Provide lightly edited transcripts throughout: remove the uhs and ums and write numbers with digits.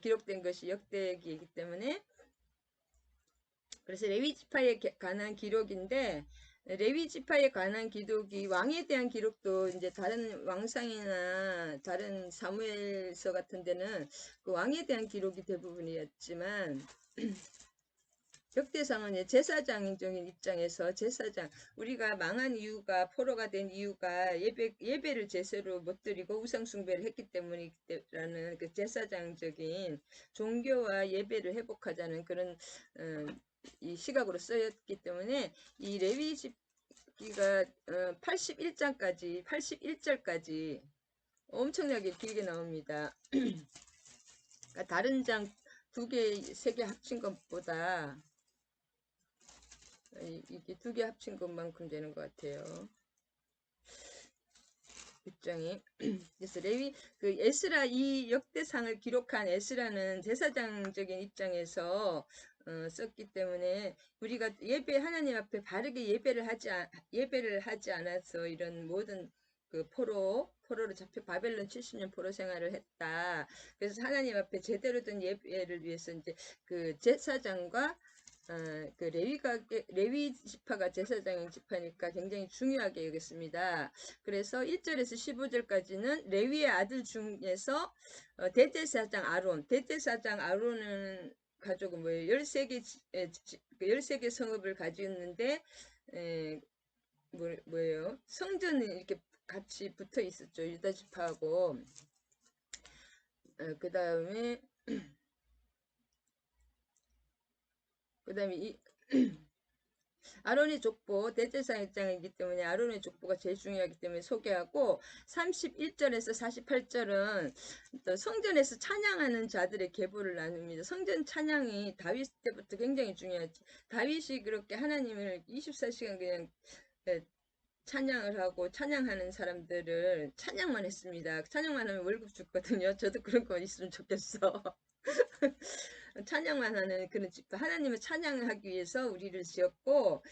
기록된 것이 역대기이기 때문에 그래서 레위 지파에 관한 기록인데 레위 지파에 관한 기록이 왕에 대한 기록도 이제 다른 왕상이나 다른 사무엘서 같은 데는 그 왕에 대한 기록이 대부분이었지만 역대상은 제사장적인 입장에서 제사장 우리가 망한 이유가 포로가 된 이유가 예배를 제대로 못 드리고 우상 숭배를 했기 때문이라는 그 제사장적인 종교와 예배를 회복하자는 그런 이 시각으로 쓰였기 때문에 이 레위기가 81절까지 엄청나게 길게 나옵니다. 그러니까 다른 장 두 개, 세 개 합친 것보다 이게 두 개 합친 것만큼 되는 것 같아요. 입장이. 그래서 그 에스라 이 역대상을 기록한 에스라는 제사장적인 입장에서 썼기 때문에 우리가 하나님 앞에 바르게 예배를 하지 않아서 이런 모든 그 포로로 잡혀 바벨론 70년 포로 생활을 했다. 그래서 하나님 앞에 제대로 된 예배를 위해서 이제 그 제사장과 그 레위 지파가 제사장인 지파니까 굉장히 중요하게 여겼습니다. 그래서 1절에서 15절까지는 레위의 아들 중에서 대제사장 아론은 가족은 뭐예요? 13개 성읍을 가지고 있는데 뭐예요? 성전이 이렇게 같이 붙어 있었죠. 유다 지파하고. 그 다음에 이 아론의 족보, 대제사장 입장이기 때문에 아론의 족보가 제일 중요하기 때문에 소개하고 31절에서 48절은 또 성전에서 찬양하는 자들의 계보를 나눕니다. 성전 찬양이 다윗 때부터 굉장히 중요하지. 다윗이 그렇게 하나님을 24시간 그냥 찬양을 하고 찬양하는 사람들을 찬양만 했습니다. 찬양만 하면 월급 줬거든요. 저도 그런 거 있으면 좋겠어. 찬양만 하는 그런 집회. 하나님을 찬양하기 위해서 우리를 지었고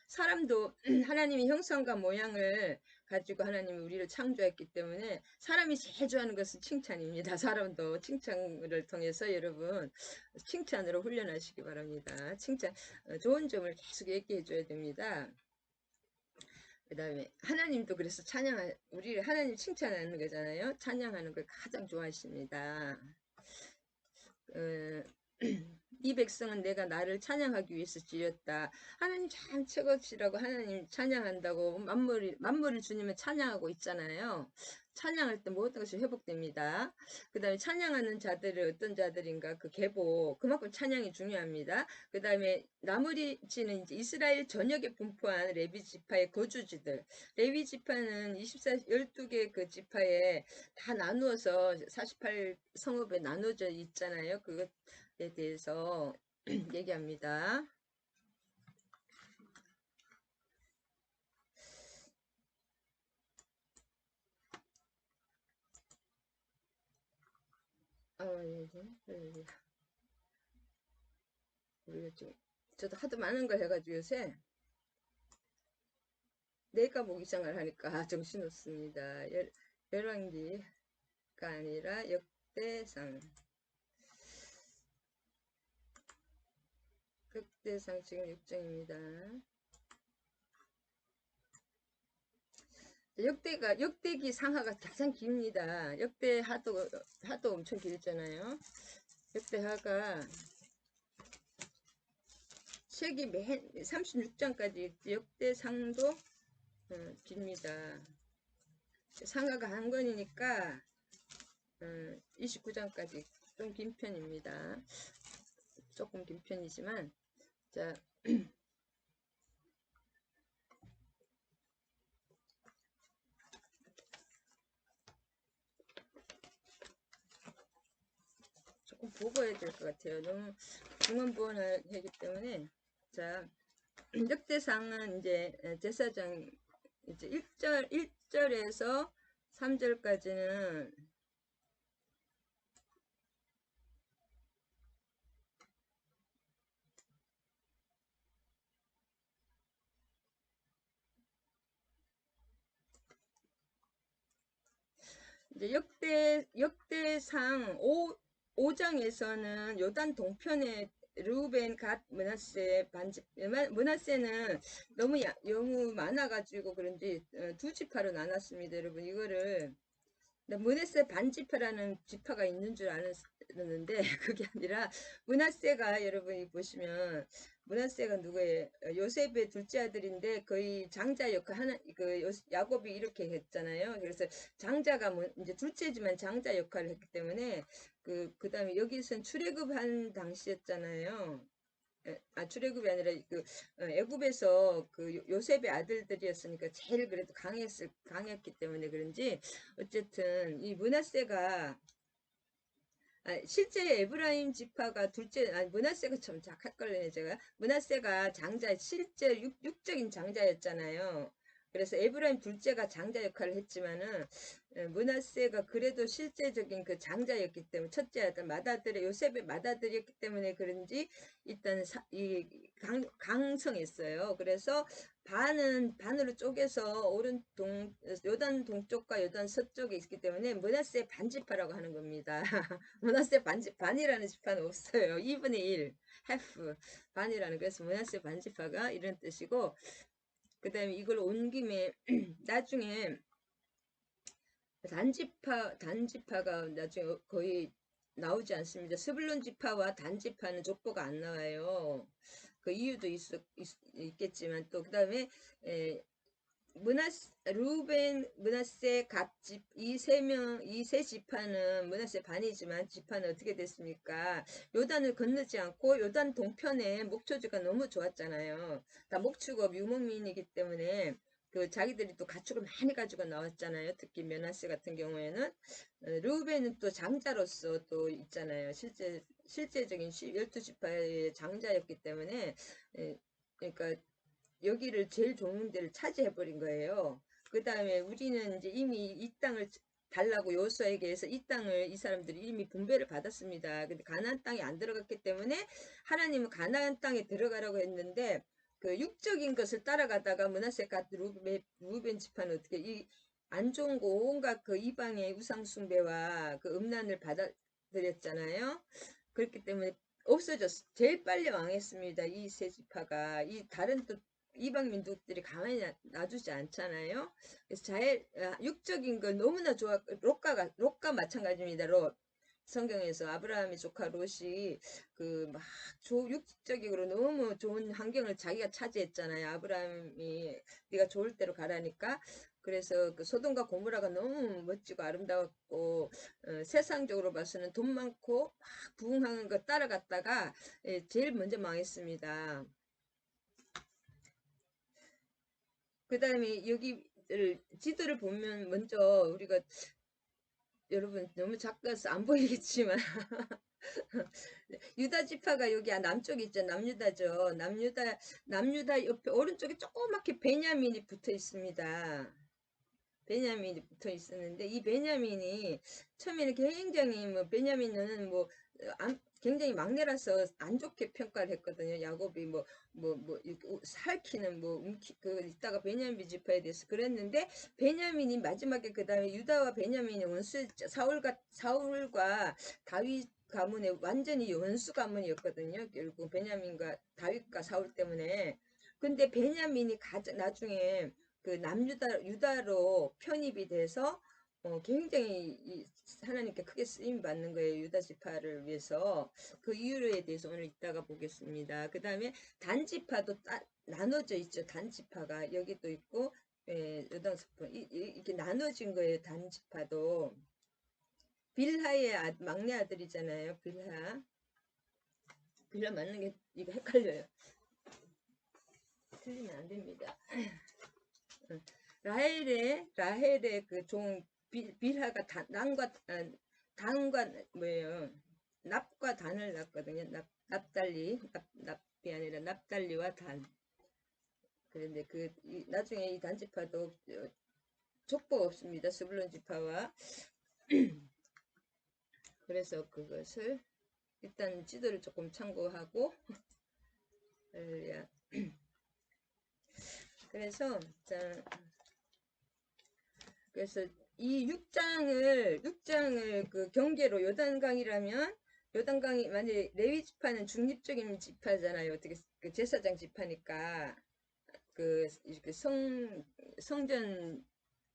사람도 하나님의 형상과 모양을 가지고 하나님이 우리를 창조했기 때문에 사람이 제일 좋아하는 것은 칭찬입니다. 사람도 칭찬을 통해서 여러분 칭찬으로 훈련하시기 바랍니다. 칭찬 좋은 점을 계속 얘기해 줘야 됩니다. 그 다음에 하나님도 그래서 우리를 하나님 칭찬하는 거잖아요. 찬양하는 걸 가장 좋아하십니다. 이 백성은 내가 나를 찬양하기 위해서 지었다. 하나님 참 최고시라고 하나님 찬양한다고 만물을 주님을 찬양하고 있잖아요. 찬양할 때 모든 것이 회복됩니다. 그 다음에 찬양하는 자들은 어떤 자들인가 그 계보 그만큼 찬양이 중요합니다. 그 다음에 나머지는 이제 이스라엘 전역에 분포한 레위 지파의 거주지들. 레위 지파는 12개 그 지파에 다 나누어서 48 성읍에 나눠져 있잖아요. 그것에 대해서 얘기합니다. 우리가 좀 저도 하도 많은 걸 해가지고 요새 내가 보기 생각을 하니까 정신없습니다. 열왕기가 아니라 역대상. 역대상 지금 6장입니다. 역대기 상하가 가장 깁니다. 역대 하도 엄청 길잖아요. 역대하가 책이 맨 36장까지 역대상도 깁니다. 상하가 한 권이니까 29장까지 좀 긴 편입니다. 조금 긴 편이지만 자 조금 보고 해야 될 것 같아요. 너무 중언부언하기 때문에 자 역대상은 이제 제사장 이제 1절에서 3절까지는 이제 역대상 5장에서는 요단 동편에 르우벤, 갓, 므낫세 반집, 므낫세는 너무 많아가지고 그런지 두 지파로 나눴습니다. 여러분 이거를 므낫세 반지파라는 지파가 있는 줄 알았는데 그게 아니라 므낫세가 여러분이 보시면 므낫세가 누구예요? 요셉의 둘째 아들인데 거의 장자 역할 하나 야곱이 이렇게 했잖아요. 그래서 장자가 이제 둘째지만 장자 역할을 했기 때문에 그다음에 여기선 출애굽한 당시였잖아요. 출애굽이 아니라 애굽에서 요셉의 아들들이었으니까 제일 그래도 강했기 때문에 그런지 어쨌든 이 므낫세가 실제 에브라임 지파가 둘째 므낫세가 참 헷갈리네 제가. 므낫세가 장자 실제 육적인 장자였잖아요. 그래서 에브라임 둘째가 장자 역할을 했지만은 므낫세가 그래도 실제적인 그 장자였기 때문에 첫째 아들 맏아들의 요셉의 맏아들이었기 때문에 그런지 일단 강성했어요. 그래서 반으로 쪼개서 요단 동쪽과 요단 서쪽에 있기 때문에 므낫세 반지파라고 하는 겁니다. 므낫세 반이라는 지파는 없어요. 2분의 1, half, 반이라는, 그래서 므낫세 반지파가 이런 뜻이고, 그 다음에 이걸 온 김에 나중에 단지파가 나중에 거의 나오지 않습니다. 스불론 지파와 단지파는 족보가 안 나와요. 그 이유도 있겠지만 또 그 다음에 루벤, 므낫세, 갓집 이 세 지파는 므낫세 반이지만 지파는 어떻게 됐습니까? 요단을 건너지 않고 요단 동편에 목초지가 너무 좋았잖아요. 다 목축업 유목민이기 때문에 자기들이 또 가축을 많이 가지고 나왔잖아요. 특히 므낫세 같은 경우에는 루벤은 또 장자로서 또 있잖아요. 실제적인 12지파의 장자였기 때문에 그러니까 여기를 제일 좋은 데를 차지해버린 거예요. 그 다음에 우리는 이제 이미 이 땅을 달라고 요수에게 해서 이 땅을 이 사람들이 이미 분배를 받았습니다. 근데 가나안 땅에 안 들어갔기 때문에 하나님은 가나안 땅에 들어가라고 했는데 그 육적인 것을 따라가다가 므낫세 갓 루벤 지파는 어떻게 안 좋은 거 온갖 그 이방의 우상 숭배와 그 음란을 받아들였잖아요. 그렇기 때문에 없어졌어. 제일 빨리 망했습니다. 이 세 지파가. 이 다른 또 이방 민족들이 가만히 놔두지 않잖아요. 그래서 육적인 걸 너무나 좋아. 롯과 마찬가지입니다. 롯. 성경에서 아브라함의 조카 롯이 막 육적으로 너무 좋은 환경을 자기가 차지했잖아요. 아브라함이 네가 좋을 대로 가라니까. 그래서 소돔과 고모라가 너무 멋지고 아름다웠고 세상적으로 봐서는 돈 많고 막 부흥하는 거 따라갔다가 제일 먼저 망했습니다. 그 다음에 여기 지도를 보면 먼저 우리가 여러분 너무 작아서 안 보이겠지만 유다 지파가 여기 남쪽에 있죠. 남유다죠. 남유다 옆에 오른쪽에 조그맣게 베냐민이 붙어 있습니다. 베냐민이 붙어 있었는데 이 베냐민이 처음에는 굉장히 베냐민은 굉장히 막내라서 안 좋게 평가를 했거든요. 야곱이 살키는 이따가 베냐민 지파에 대해서 그랬는데 베냐민이 마지막에 그 다음에 유다와 베냐민이 원수였죠. 사울과 다윗 가문의 완전히 원수 가문이었거든요. 결국 베냐민과 다윗과 사울 때문에. 근데 베냐민이 나중에 유다로 편입이 돼서 굉장히 하나님께 크게 쓰임 받는 거예요. 유다 지파를 위해서. 그 이유에 대해서 오늘 이따가 보겠습니다. 그 다음에 단지파도 나눠져 있죠. 단지파가 여기도 있고 요단서편 이렇게 나눠진 거예요. 단지파도. 빌하의 막내 아들이잖아요. 빌하 맞는 게 이거 헷갈려요. 틀리면 안 됩니다. 라헬의 그 종 빌하가 단과 뭐예요? 납과 단을 낳거든요. 납이 아니라 납달리와 단. 그런데 나중에 이 단지파도 족보가 없습니다. 스불론 지파와. 그래서 그것을 일단 지도를 조금 참고하고 그래서 이 6장을 그 경계로 요단강이라면 요단강이 만약에 레위 지파는 중립적인 지파잖아요. 어떻게 그 제사장 지파니까 그 이렇게 성전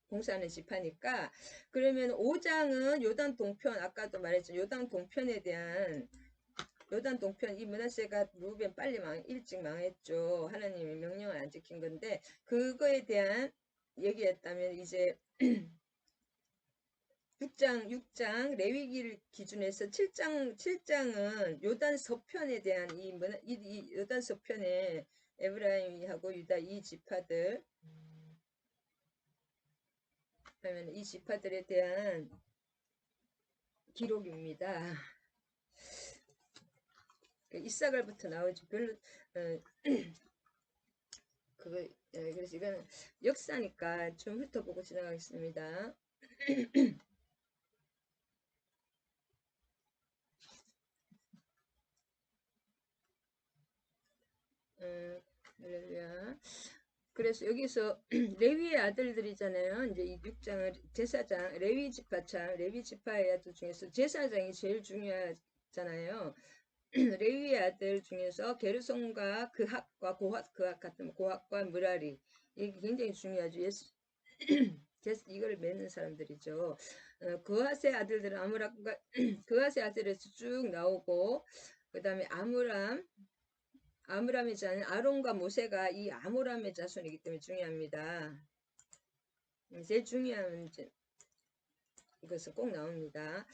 봉사하는 지파니까 그러면 5장은 요단 동편 아까도 말했죠. 요단 동편에 대한 요단 동편 이 므낫세가 루벤 빨리 일찍 망했죠. 하나님의 명령을 안 지킨 건데 그거에 대한 얘기였다면 이제 6장 레위기를 기준해서 7장은 요단 서편에 대한 이 요단 서편에 에브라임하고 유다 이 지파들 그러면 이 지파들에 대한 기록입니다. 이사갈부터 나오지 별로 그거 그래서 이건 역사니까 좀 훑어보고 지나가겠습니다. 할렐루야. 그래서 여기서 레위의 아들들이잖아요. 이제 이 6장을 제사장 레위 지파참 레위 지파의 아들 중에서 제사장이 제일 중요하잖아요. 레위의 아들 중에서 게르손과 그핫과 고핫 그핫 같은 고핫과 무라리 이게 굉장히 중요하죠. 이걸 맺는 사람들이죠. 그핫의 아들들은 아므람과 그핫의 아들에서 쭉 나오고 그 다음에 아므람의 자는 아론과 모세가 이 아므람의 자손이기 때문에 중요합니다. 제일 중요한 것은 꼭 나옵니다.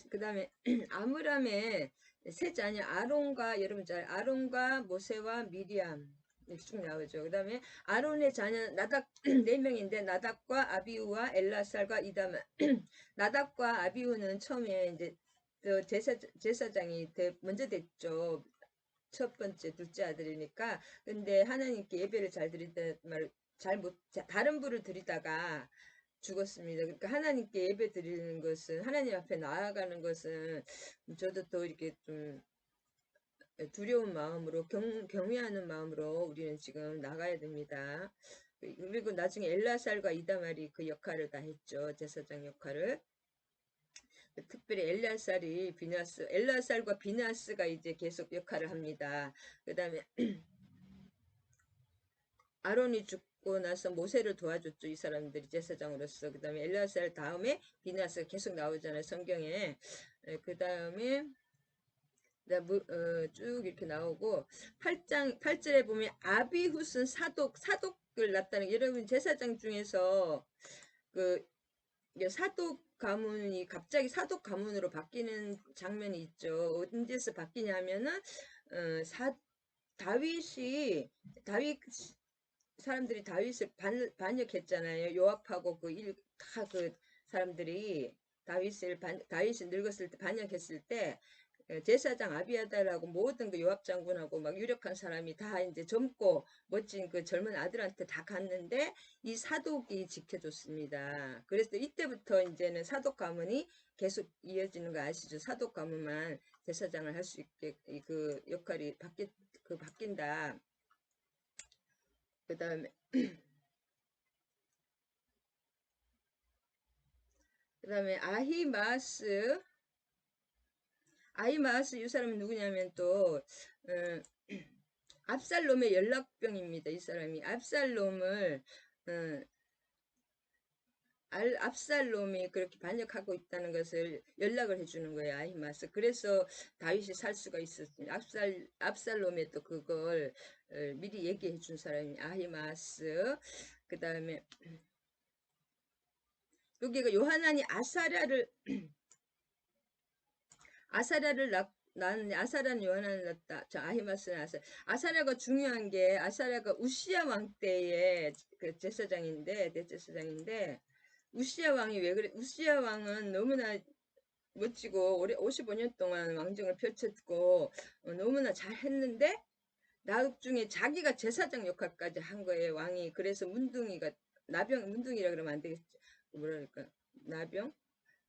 그 다음에 아므람의 세 자녀 아론과 여러분 잘 아론과 모세와 미리암 이렇게 쭉 나오죠. 그 다음에 아론의 자녀 나답 4명인데 나답과 아비우와 엘라살과 이다만 나답과 아비우는 처음에 이제 제사장이 먼저 됐죠. 첫 번째 둘째 아들이니까 근데 하나님께 예배를 잘 드리다 말 잘못 다른 부를 드리다가 죽었습니다. 그러니까 하나님께 예배 드리는 것은 하나님 앞에 나아가는 것은 저도 또 이렇게 좀 두려운 마음으로 경외하는 마음으로 우리는 지금 나가야 됩니다. 그리고 나중에 엘라살과 이다말이 그 역할을 다 했죠. 제사장 역할을. 특별히 엘라살과 비나스가 이제 계속 역할을 합니다. 그 다음에 아론이 죽고 나서 모세를 도와줬죠. 이 사람들이 제사장으로서. 그 다음에 엘라살 다음에 비나스가 계속 나오잖아요. 성경에. 그 다음에 쭉 이렇게 나오고 8절에 보면 아비훗은 사독을 낳았다는 여러분 제사장 중에서 그 사독 가문이 갑자기 사독 가문으로 바뀌는 장면이 있죠. 언제서 바뀌냐면은 다윗이 다윗 사람들이 다윗을 반역했잖아요. 요압하고 다 그 사람들이 다윗이 늙었을 때 반역했을 때 제사장 아비아달하고 모든 그 요압 장군하고 막 유력한 사람이 다 이제 젊고 멋진 그 젊은 아들한테 다 갔는데 이 사독이 지켜줬습니다. 그래서 이때부터 이제는 사독 가문이 계속 이어지는 거 아시죠? 사독 가문만 제사장을 할 수 있게 그 역할이 바뀐다. 그 다음에 아히마스 이 사람은 누구냐면 또 압살롬의 연락병입니다. 이 사람이 압살롬이 그렇게 반역하고 있다는 것을 연락을 해주는 거예요. 아히마스. 그래서 다윗이 살 수가 있었습니다. 압살롬의 또 그걸 미리 얘기해 준 사람이 아히마스. 그 다음에 여기가 요하난이 아사랴를 낳았는데 아사랴는 요하난을 낳았다. 저 아히마스는 아사랴가 중요한 게 아사랴가 우시야 왕 때의 그 대제사장인데 우시야 왕이 왜 그래? 우시야 왕은 너무나 멋지고 올해 55년 동안 왕정을 펼쳤고 너무나 잘했는데 나중에 자기가 제사장 역할까지 한 거예요. 왕이. 그래서 문둥이라 그러면 안 되겠죠. 뭐랄까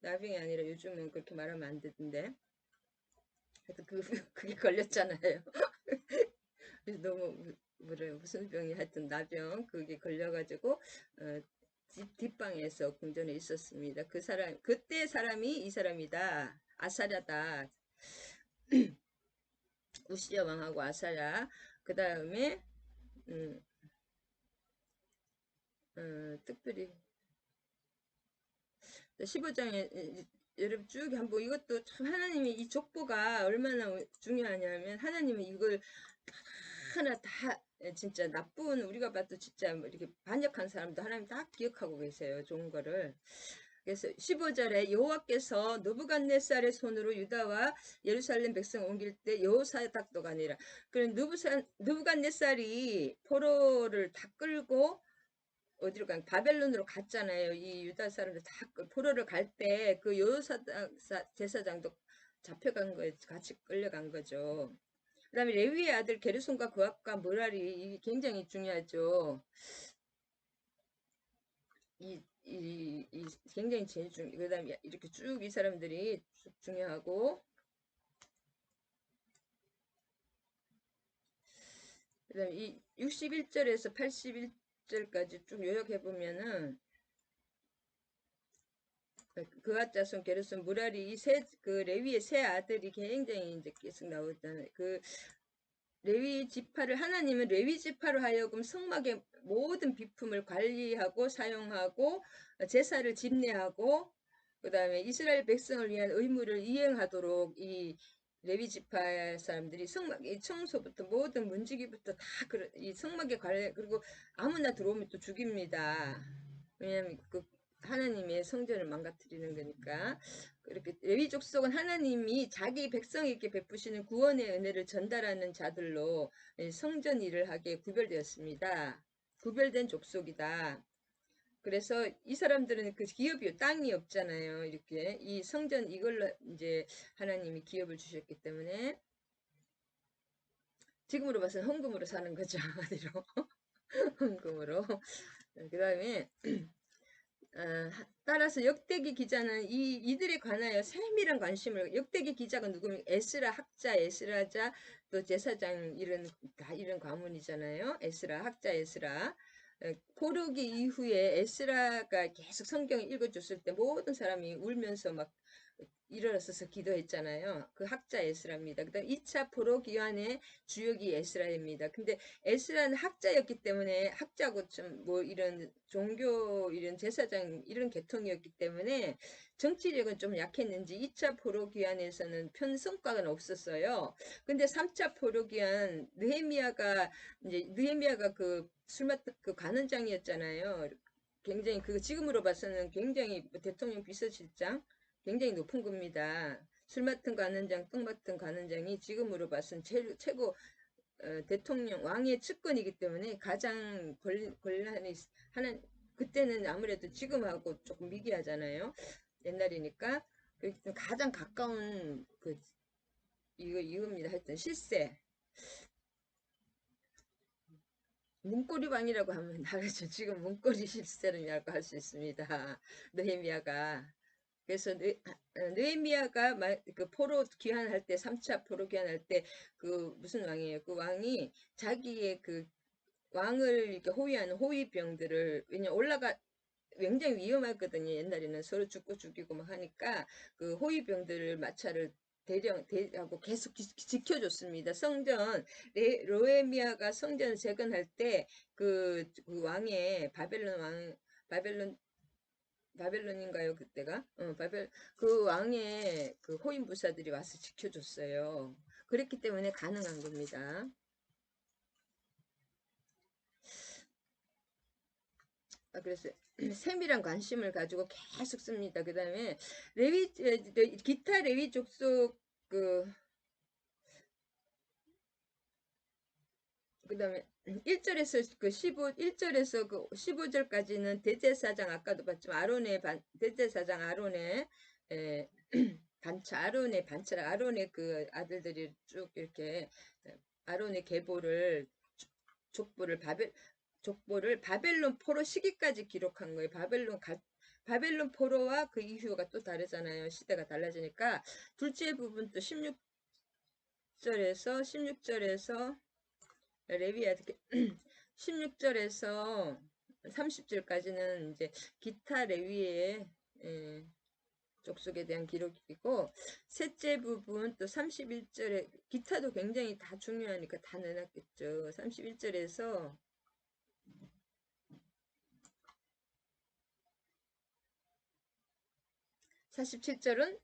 나병이 아니라 요즘은 그렇게 말하면 안 되던데. 그래서 그게 걸렸잖아요. 그래서 너무 무슨 병이 하여튼 나병 그게 걸려가지고 뒷방에서 궁전에 있었습니다. 그때 사람이 이 사람이다. 아사랴다. 우시야 왕하고 아사야. 그 다음에 음, 특별히 15장에 여러분 쭉 한번 이것도 참 하나님이 이 족보가 얼마나 중요하냐면 하나님이 이걸 하나 다 진짜 나쁜 우리가 봐도 진짜 뭐 이렇게 반역한 사람도 하나님 다 기억하고 계세요. 좋은 거를. 그래서 15절에 여호와께서 느부갓네살의 손으로 유다와 예루살렘 백성 옮길 때 여호사닥도가 아니라 그런 느부갓네살이 포로를 다 끌고 어디로 간 바벨론으로 갔잖아요. 이 유다 사람들 다 포로를 갈 때 그 여호사 제사장도 잡혀간 거에 같이 끌려간 거죠. 그다음에 레위의 아들 게르손과 그압과 므랄이 굉장히 중요하죠. 굉장히 제일 그다음에 이렇게 쭉 이 사람들이 쭉 중요하고 그다음에 이 61절에서 81절까지 쭉 요약해 보면은 그앗 자손 게르손 무라리 그 레위의 세 아들이 굉장히 이제 계속 나오잖아요. 그 레위 지파를 하나님은 레위 지파로 하여금 성막의 모든 비품을 관리하고 사용하고 제사를 집례하고 그다음에 이스라엘 백성을 위한 의무를 이행하도록 이 레위 지파 사람들이 성막의 청소부터 모든 문지기부터 다 이 성막의 관리 그리고 아무나 들어오면 또 죽입니다. 왜냐하면 그 하나님의 성전을 망가뜨리는 거니까. 이렇게 레위 족속은 하나님이 자기 백성에게 베푸시는 구원의 은혜를 전달하는 자들로 성전 일을 하게 구별되었습니다. 구별된 족속이다. 그래서 이 사람들은 그 기업이 땅이 없잖아요. 이렇게 이 성전 이걸로 이제 하나님이 기업을 주셨기 때문에 지금으로 봐서는 헌금으로 사는 거죠. 어디로? 헌금으로. 그 다음에 따라서 역대기 기자는 이들에 관하여 세밀한 관심을 역대기 기자가 누구면 에스라 학자, 에스라자, 또 제사장 이런 가문이잖아요. 에스라 학자, 에스라. 포로기 이후에 에스라가 계속 성경을 읽어줬을 때 모든 사람이 울면서 막 일어서서 기도했잖아요. 그 학자 에스라입니다. 그다음 2차 포로 기환의 주역이 에스라입니다. 근데 에스라는 학자였기 때문에 학자고 좀 뭐 이런 종교 이런 제사장 이런 계통이었기 때문에 정치력은 좀 약했는지 2차 포로 기환에서는 편성과는 없었어요. 근데 3차 포로 기환 느헤미야가 그 술 맡은 그 관원장이었잖아요. 굉장히 그 지금으로 봐서는 굉장히 대통령 비서실장 굉장히 높은 겁니다. 술 맡은 관원장, 똥 맡은 관원장이 지금으로 봐서는 최고 대통령 왕의 측근이기 때문에 가장 권한이 하는 그때는 아무래도 지금하고 조금 미개하잖아요. 옛날이니까 가장 가까운 그 이겁니다. 하여튼 실세 문고리왕이라고 하면 나겠죠. 지금 문고리 실세라고 할 수 있습니다. 느헤미야가 그래서 느헤미야가 그 포로 귀환할 때 3차 포로 귀환할 때 그 무슨 왕이에요? 그 왕이 자기의 그 왕을 이렇게 호위하는 호위병들을 왜냐 굉장히 위험했거든요. 옛날에는 서로 죽고 죽이고 막 하니까 그 호위병들을 마차를 대하고 계속 지켜줬습니다. 로에미아가 성전 재건할 때 그 왕의 바벨론 바벨론인가요, 그때가? 그 왕의 그 호인 부사들이 와서 지켜줬어요. 그랬기 때문에 가능한 겁니다. 그래서 세밀한 관심을 가지고 계속 씁니다. 그 다음에 기타 레위 족속 그다음에 1절에서 그 1절에서 그 15절까지는 대제사장 아까도 봤지만 대제사장 아론의 에, 아론의 반차라 아론의 그 아들들이 쭉 이렇게 아론의 계보를 족보를 바벨론 포로 시기까지 기록한 거예요. 바벨론 포로와 그 이후가 또 다르잖아요. 시대가 달라지니까 둘째 부분 또 16절에서 레위야 16절에서 30절까지는 이제 기타 레위의 족속에 대한 기록이고, 셋째 부분 또 31절에 기타도 굉장히 다 중요하니까 다 넣어놨겠죠. 31절에서 47절은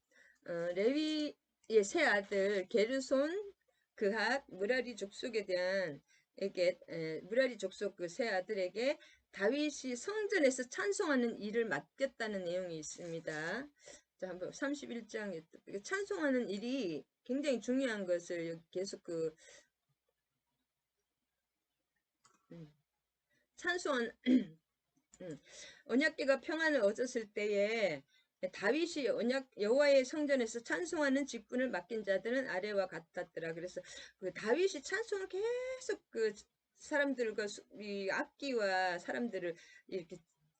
레위의 세 아들 게르손, 그핫, 무라리 족속에 대한 무라리 족속 그 세 아들에게 다윗이 성전에서 찬송하는 일을 맡겼다는 내용이 있습니다. 자, 한번 31장에 찬송하는 일이 굉장히 중요한 것을 계속 찬송한 언약궤가 평안을 얻었을 때에 다윗이 언약 여호와의 성전에서 찬송하는 직분을 맡긴 자들은 아래와 같았더라. 그래서 그 다윗이 찬송을 계속 그 사람들과 이 악기와 사람들을 이렇게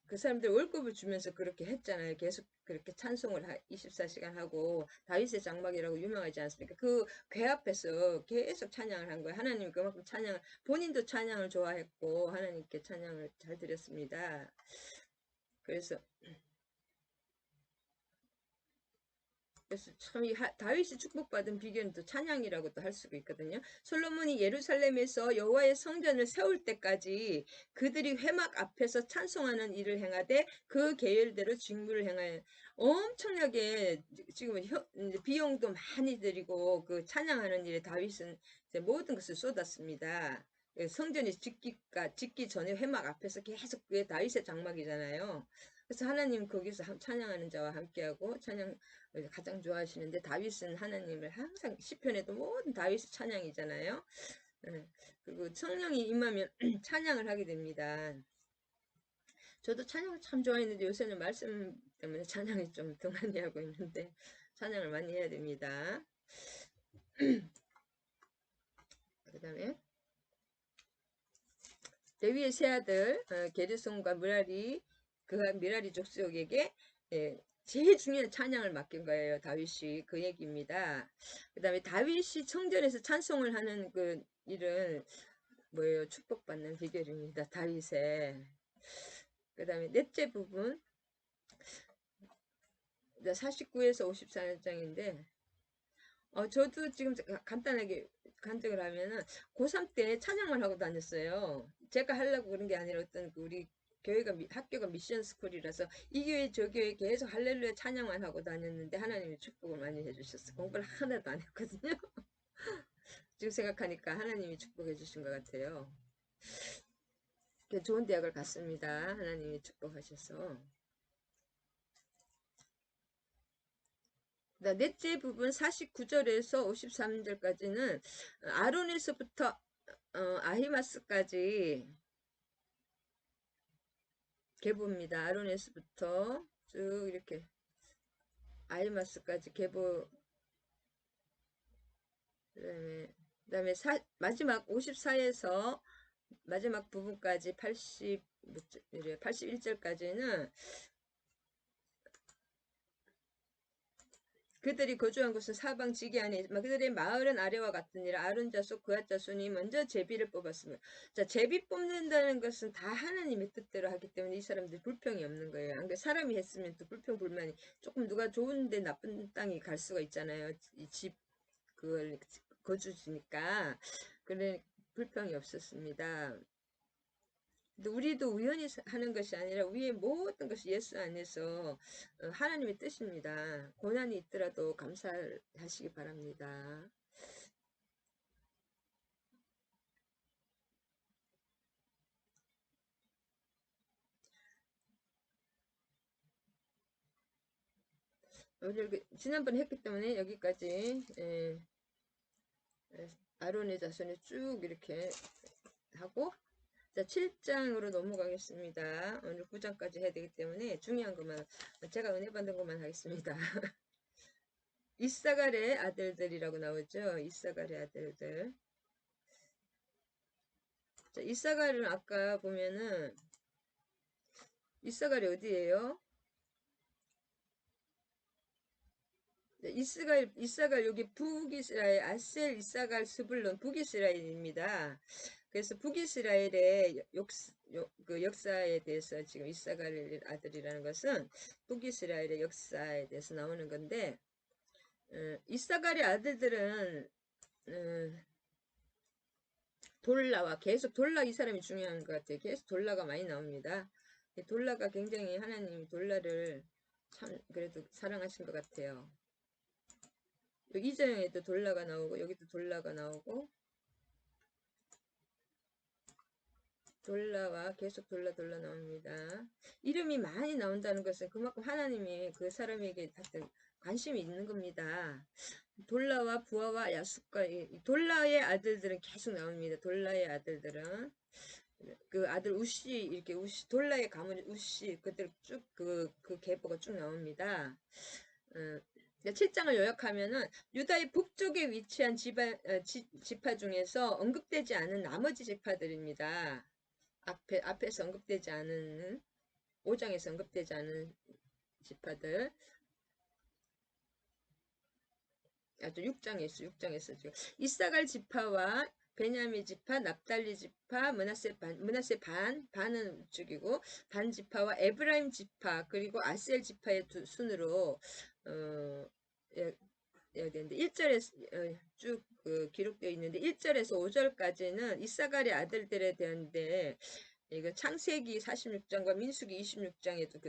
그 사람들 월급을 주면서 그렇게 했잖아요. 계속 그렇게 찬송을 24시간 하고 다윗의 장막이라고 유명하지 않습니까? 그 궤 앞에서 계속 찬양을 한 거예요. 하나님 그만큼 찬양을 본인도 찬양을 좋아했고 하나님께 찬양을 잘 드렸습니다. 그래서 참 다윗이 축복받은 비결은 또 찬양이라고도 할 수가 있거든요. 솔로몬이 예루살렘에서 여호와의 성전을 세울 때까지 그들이 회막 앞에서 찬송하는 일을 행하되 그 계율대로 직무를 행하여 엄청나게 지금 비용도 많이 들이고 그 찬양하는 일에 다윗은 모든 것을 쏟았습니다. 성전이 짓기 전에 회막 앞에서 계속 그게 다윗의 장막이잖아요. 그래서 하나님 거기서 찬양하는 자와 함께하고 찬양 가장 좋아하시는데 다윗은 하나님을 항상 시편에도 모든 다윗의 찬양이잖아요. 그리고 성령이 임하면 찬양을 하게 됩니다. 저도 찬양을 참 좋아했는데 요새는 말씀 때문에 찬양이 좀 등한히 하고 있는데 찬양을 많이 해야 됩니다. 그 다음에 레위의 세 아들 게르손과 무라리 미라리 족속에게 제일 중요한 찬양을 맡긴 거예요. 다윗이 그 얘기입니다. 그 다음에 다윗이 성전에서 찬송을 하는 그 일은 뭐예요? 축복받는 비결입니다. 다윗의. 그 다음에 넷째 부분 49에서 54장인데 저도 지금 간단하게 간증을 하면은 고3 때 찬양을 하고 다녔어요. 제가 하려고 그런 게 아니라 어떤 우리 학교가 미션 스쿨이라서 이 교회 저 교회 계속 할렐루야 찬양만 하고 다녔는데 하나님이 축복을 많이 해주셨어요. 공부를 하나도 안 했거든요. 지금 생각하니까 하나님이 축복해 주신 것 같아요. 좋은 대학을 갔습니다. 하나님이 축복하셔서. 넷째 부분 49절에서 53절까지는 아론에서부터 아히마스까지 계보입니다. 아론에서부터 쭉 이렇게 아히마스까지 계보. 그다음에 마지막 54에서 마지막 부분까지 81절까지는 그들이 거주한 곳은 사방 지기 안에 그들의 마을은 아래와 같으니라. 아론 자손 그앗 자손이 먼저 제비를 뽑았습니다. 자, 제비 뽑는다는 것은 다 하나님의 뜻대로 하기 때문에 이 사람들 불평이 없는 거예요. 안 그러니까 사람이 했으면 또 불평 불만이 조금 누가 좋은데 나쁜 땅이 갈 수가 있잖아요. 이 집 그걸 거주지니까 그래 불평이 없었습니다. 근데 우리도 우연히 하는 것이 아니라 우리의 모든 것이 예수 안에서 하나님의 뜻입니다. 고난이 있더라도 감사하시기 바랍니다. 오늘 지난번에 했기 때문에 여기까지 아론의 자손을 쭉 이렇게 하고 자, 7장으로 넘어가겠습니다. 오늘 9장까지 해야 되기 때문에 중요한 것만 제가 은혜 받는 것만 하겠습니다. 이사갈의 아들들이라고 나오죠. 이사갈의 아들들. 자, 이사갈은 아까 보면은 이사갈이 어디예요? 이사갈 여기 북이스라엘 아셀 이사갈 스불론 북이스라엘입니다. 그래서 북이스라엘의 그 역사에 대해서 지금 이사갈 아들이라는 것은 북이스라엘의 역사에 대해서 나오는 건데, 이사갈의 아들들은 돌라와 계속 돌라, 이 사람이 중요한 것 같아요. 계속 돌라가 많이 나옵니다. 돌라가 굉장히 하나님이 돌라를 참 그래도 사랑하신 것 같아요. 이정에도 돌라가 나오고 여기도 돌라가 나오고 돌라와 계속 돌라 나옵니다. 이름이 많이 나온다는 것은 그만큼 하나님이 그 사람에게 하여튼 관심이 있는 겁니다. 돌라와 부하와 야숫과 돌라의 아들들은 계속 나옵니다. 돌라의 아들들은 그 아들 우시, 이렇게 우시, 돌라의 가문 우시, 그들 쭉 그 계보가 쭉 나옵니다. 7장을 요약하면은 유다의 북쪽에 위치한 지파 중에서 언급되지 않은 나머지 지파들입니다. 앞에서 언급되지 않은 5장에서 언급되지 않은 지파들. 아주 6장에서 지금 이사갈 지파와 베냐민 지파, 납달리 지파, 문하세 반은 우측이고 반 지파와 에브라임 지파 그리고 아셀 지파의 두 순으로 되는데 1절에 쭉 기록되어 있는데 1절에서 5절까지는 이사갈의 아들들에 대한데 이거 창세기 46장과 민수기 26장에도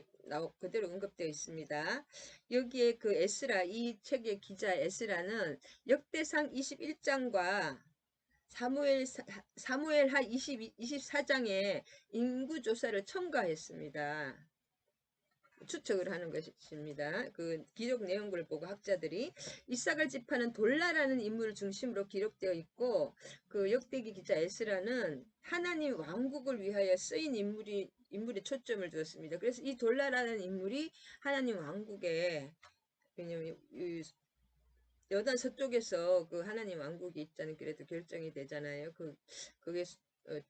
그대로 언급되어 있습니다. 여기에 그 에스라, 이 책의 기자 에스라는 역대상 21장과 사무엘하 24장에 인구조사를 첨가했습니다. 추측을 하는 것입니다. 그 기록 내용을 보고 학자들이 이사갈 지파는 돌라라는 인물을 중심으로 기록되어 있고 그 역대기 기자 에스라는 하나님 왕국을 위하여 쓰인 인물에 초점을 두었습니다. 그래서 이 돌라라는 인물이 하나님 왕국에 왜냐면 여단 서쪽에서 그 하나님 왕국이 있다는 그래도 결정이 되잖아요. 그게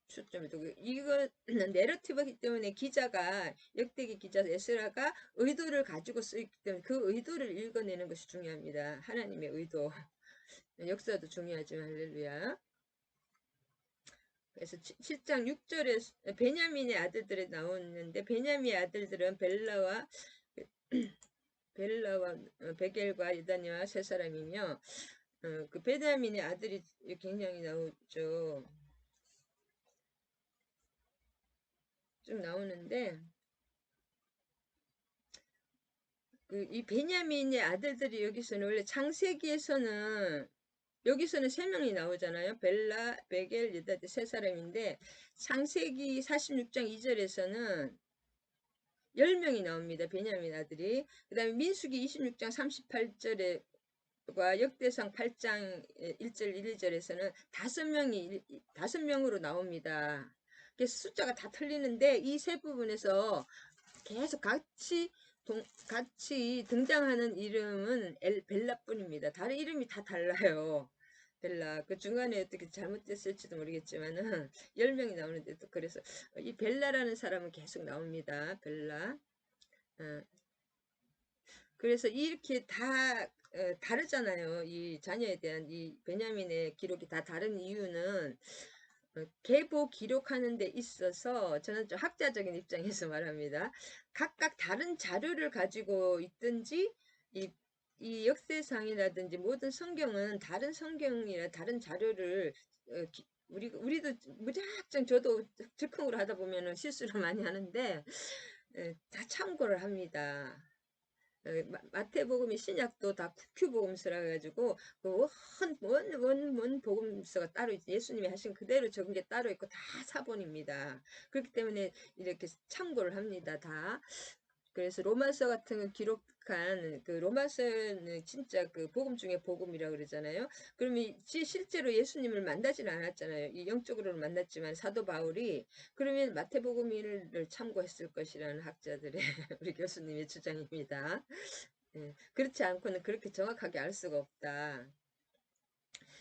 초점이 두고 이거 내러티브이기 때문에 기자가 역대기 기자 에스라가 의도를 가지고 쓰였기 때문에 그 의도를 읽어내는 것이 중요합니다. 하나님의 의도. 역사도 중요하지만 할렐루야. 그래서 7장 6절에 베냐민의 아들들이 나오는데 베냐민의 아들들은 벨라와 베겔과 유다니와 세 사람이며 그 베냐민의 아들이 굉장히 나오죠. 쭉 나오는데 이 베냐민의 아들들이 여기서는 원래 창세기에서는 여기서는 3명이 나오잖아요. 벨라, 베겔, 유다드 세 사람인데 창세기 46장 2절에서는 10명이 나옵니다. 베냐민 아들이. 그 다음에 민수기 26장 38절에 과 역대상 8장 1절 1절에서는 5명으로 나옵니다. 그래서 숫자가 다 틀리는데 이 세 부분에서 계속 같이 등장하는 이름은 벨라뿐입니다. 다른 이름이 다 달라요. 벨라. 그 중간에 어떻게 잘못됐을지도 모르겠지만은 10명이 나오는데 또 그래서 이 벨라라는 사람은 계속 나옵니다. 벨라. 그래서 이렇게 다 다르잖아요. 이 자녀에 대한 이 베냐민의 기록이 다 다른 이유는 계보 기록하는 데 있어서 저는 좀 학자적인 입장에서 말합니다. 각각 다른 자료를 가지고 있든지 이 역대상이라든지 모든 성경은 다른 성경이나 다른 자료를 우리도 무작정 저도 즉흥으로 하다 보면은 실수를 많이 하는데 다 참고를 합니다. 마태복음이 신약도 다 국큐복음서라 가지고 원 복음서가 따로 있지 예수님이 하신 그대로 적은 게 따로 있고 다 사본입니다. 그렇기 때문에 이렇게 참고를 합니다. 다. 그래서 로마서 같은 거 기록한 그 로마서는 진짜 그 복음 중에 복음이라고 그러잖아요. 그러면 실제로 예수님을 만나지는 않았잖아요. 이 영적으로는 만났지만 사도 바울이 그러면 마태복음을 참고했을 것이라는 학자들의 우리 교수님의 주장입니다. 그렇지 않고는 그렇게 정확하게 알 수가 없다.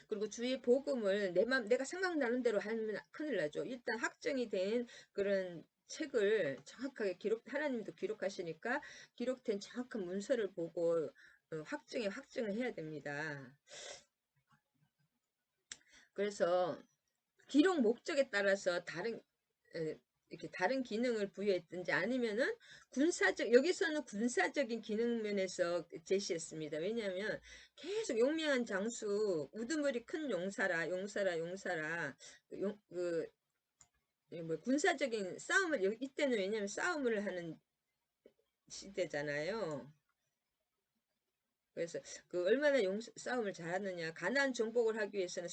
그리고 주의 복음을 내가 생각나는 대로 하면 큰일 나죠. 일단 확정이 된 그런 책을 정확하게 하나님도 기록하시니까 기록된 정확한 문서를 보고 확정을 해야 됩니다. 그래서 기록 목적에 따라서 이렇게 다른 기능을 부여했든지 아니면은 여기서는 군사적인 기능 면에서 제시했습니다. 왜냐하면 계속 용맹한 장수, 우두머리 큰 용사라, 군사적인 싸움을, 이때는 왜냐면 싸움을 하는 시대잖아요. 그래서 얼마나 싸움을 잘하느냐. 가나안 정복을 하기 위해서는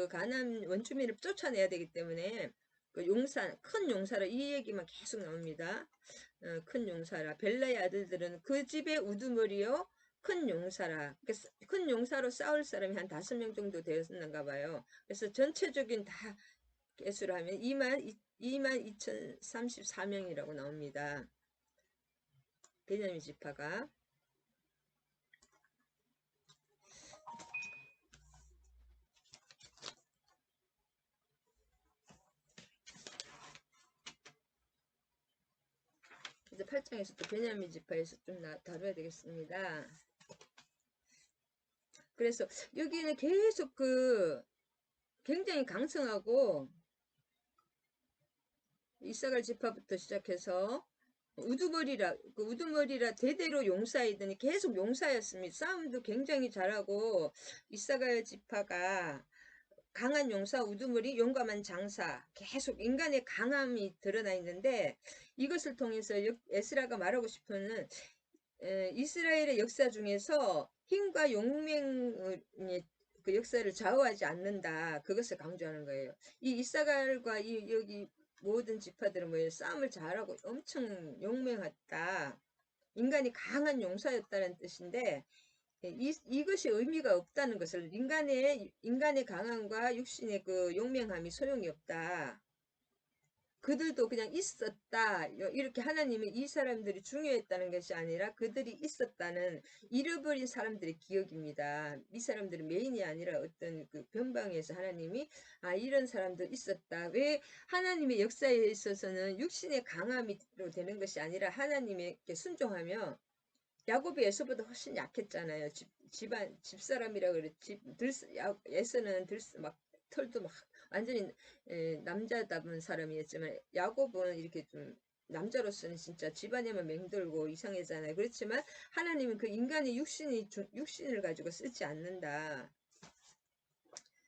가나안 원주민을 쫓아내야 되기 때문에 큰 용사라 이 얘기만 계속 나옵니다. 큰 용사라. 벨라의 아들들은 그 집의 우두머리요 큰 용사라. 큰 용사로 싸울 사람이 한 5명 정도 되었는가 봐요. 그래서 전체적인 다 개수를 하면 22,034명이라고 나옵니다. 베냐민 지파가. 이제 8장에서 또 베냐민 지파에서 좀 다뤄야 되겠습니다. 그래서 여기는 계속 굉장히 강성하고 이사갈 지파부터 시작해서 우두머리라 대대로 용사이더니 계속 용사였습니다. 싸움도 굉장히 잘하고 이사갈 지파가 강한 용사, 우두머리, 용감한 장사, 계속 인간의 강함이 드러나 있는데 이것을 통해서 에스라가 말하고 싶은 이스라엘의 역사 중에서 힘과 용맹의 그 역사를 좌우하지 않는다. 그것을 강조하는 거예요. 이 이사갈과 여기 모든 지파들은 뭐예요? 싸움을 잘하고 엄청 용맹했다. 인간이 강한 용사였다는 뜻인데 이것이 의미가 없다는 것을 인간의 강함과 육신의 용맹함이 소용이 없다. 그들도 그냥 있었다. 이렇게 하나님이 이 사람들이 중요했다는 것이 아니라 그들이 있었다는 잃어버린 사람들의 기억입니다. 이 사람들은 메인이 아니라 어떤 변방에서 하나님이 이런 사람들 있었다. 왜 하나님의 역사에 있어서는 육신의 강함으로 되는 것이 아니라 하나님에게 순종하며 야곱이 에서보다 훨씬 약했잖아요. 집사람이라 그랬지. 에서는 막 털도 막 완전히 남자다운 사람이었지만 야곱은 이렇게 좀 남자로서는 진짜 집안에만 맹돌고 이상하잖아요. 그렇지만 하나님은 그 인간의 육신을 가지고 쓰지 않는다.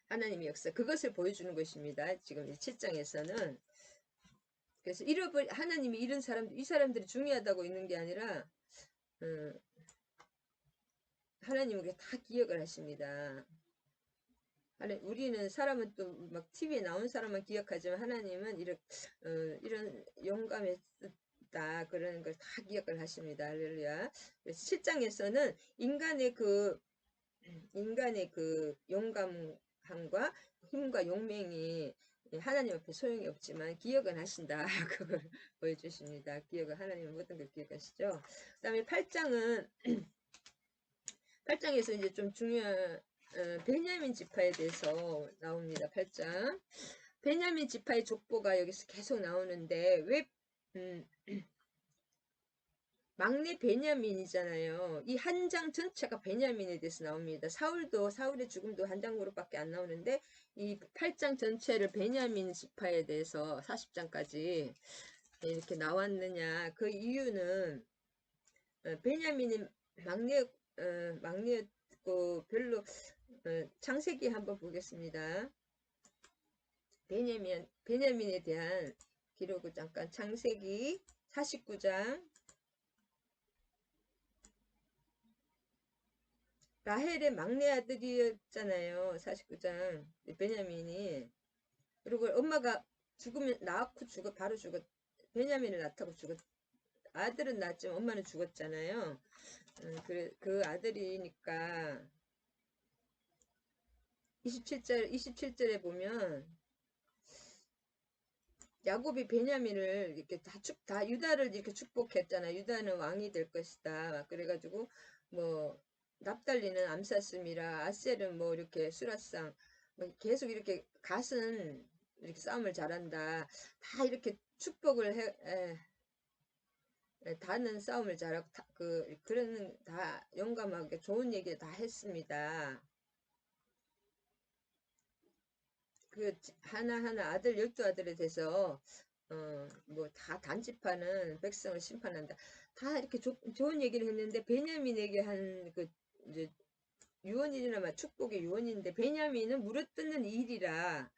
하나님의 역사 그것을 보여주는 것입니다. 지금 이 7장에서는 그래서 하나님이 이 사람들이 중요하다고 있는 게 아니라 하나님은 다 기억을 하십니다. 우리는 사람은 또 막 TV에 나온 사람만 기억하지만 하나님은 이런 용감했다 그러는 걸 다 기억을 하십니다. 할렐루야. 그래서 7장에서는 인간의 용감함과 힘과 용맹이 하나님 앞에 소용이 없지만 기억은 하신다. 그걸 보여주십니다. 하나님은 모든 걸 기억하시죠. 그 다음에 8장에서 이제 좀 중요한 베냐민 지파에 대해서 나옵니다. 8장. 베냐민 지파의 족보가 여기서 계속 나오는데 왜 막내 베냐민이잖아요. 이 한 장 전체가 베냐민에 대해서 나옵니다. 사울의 죽음도 한 장으로밖에 안 나오는데 이 8장 전체를 베냐민 지파에 대해서 40장까지 이렇게 나왔느냐. 그 이유는 베냐민이 막내였고 별로 창세기 한번 보겠습니다. 베냐민에 대한 기록을 잠깐 창세기 49장 라헬의 막내 아들이었잖아요. 49장 베냐민이. 그리고 엄마가 낳고 바로 죽었. 베냐민을 낳다고 죽었. 아들은 낳았지만 엄마는 죽었잖아요. 그 아들이니까 27절에 보면 야곱이 베냐민을 이렇게 다 유다를 이렇게 축복했잖아. 유다는 왕이 될 것이다. 그래가지고 뭐 납달리는 암사슴이라 아셀은 뭐 이렇게 수라상 뭐 계속 이렇게 갓은 이렇게 싸움을 잘한다. 다 이렇게 축복을 다는 싸움을 잘하고 그런 다 용감하게 좋은 얘기 다 했습니다. 그 하나하나 아들 12아들에 대해서 뭐 다 단집하는 백성을 심판한다. 다 이렇게 좋은 얘기를 했는데 베냐민에게 한 그 이제 유언이나 축복의 유언인데 베냐민은 물어뜯는 일이라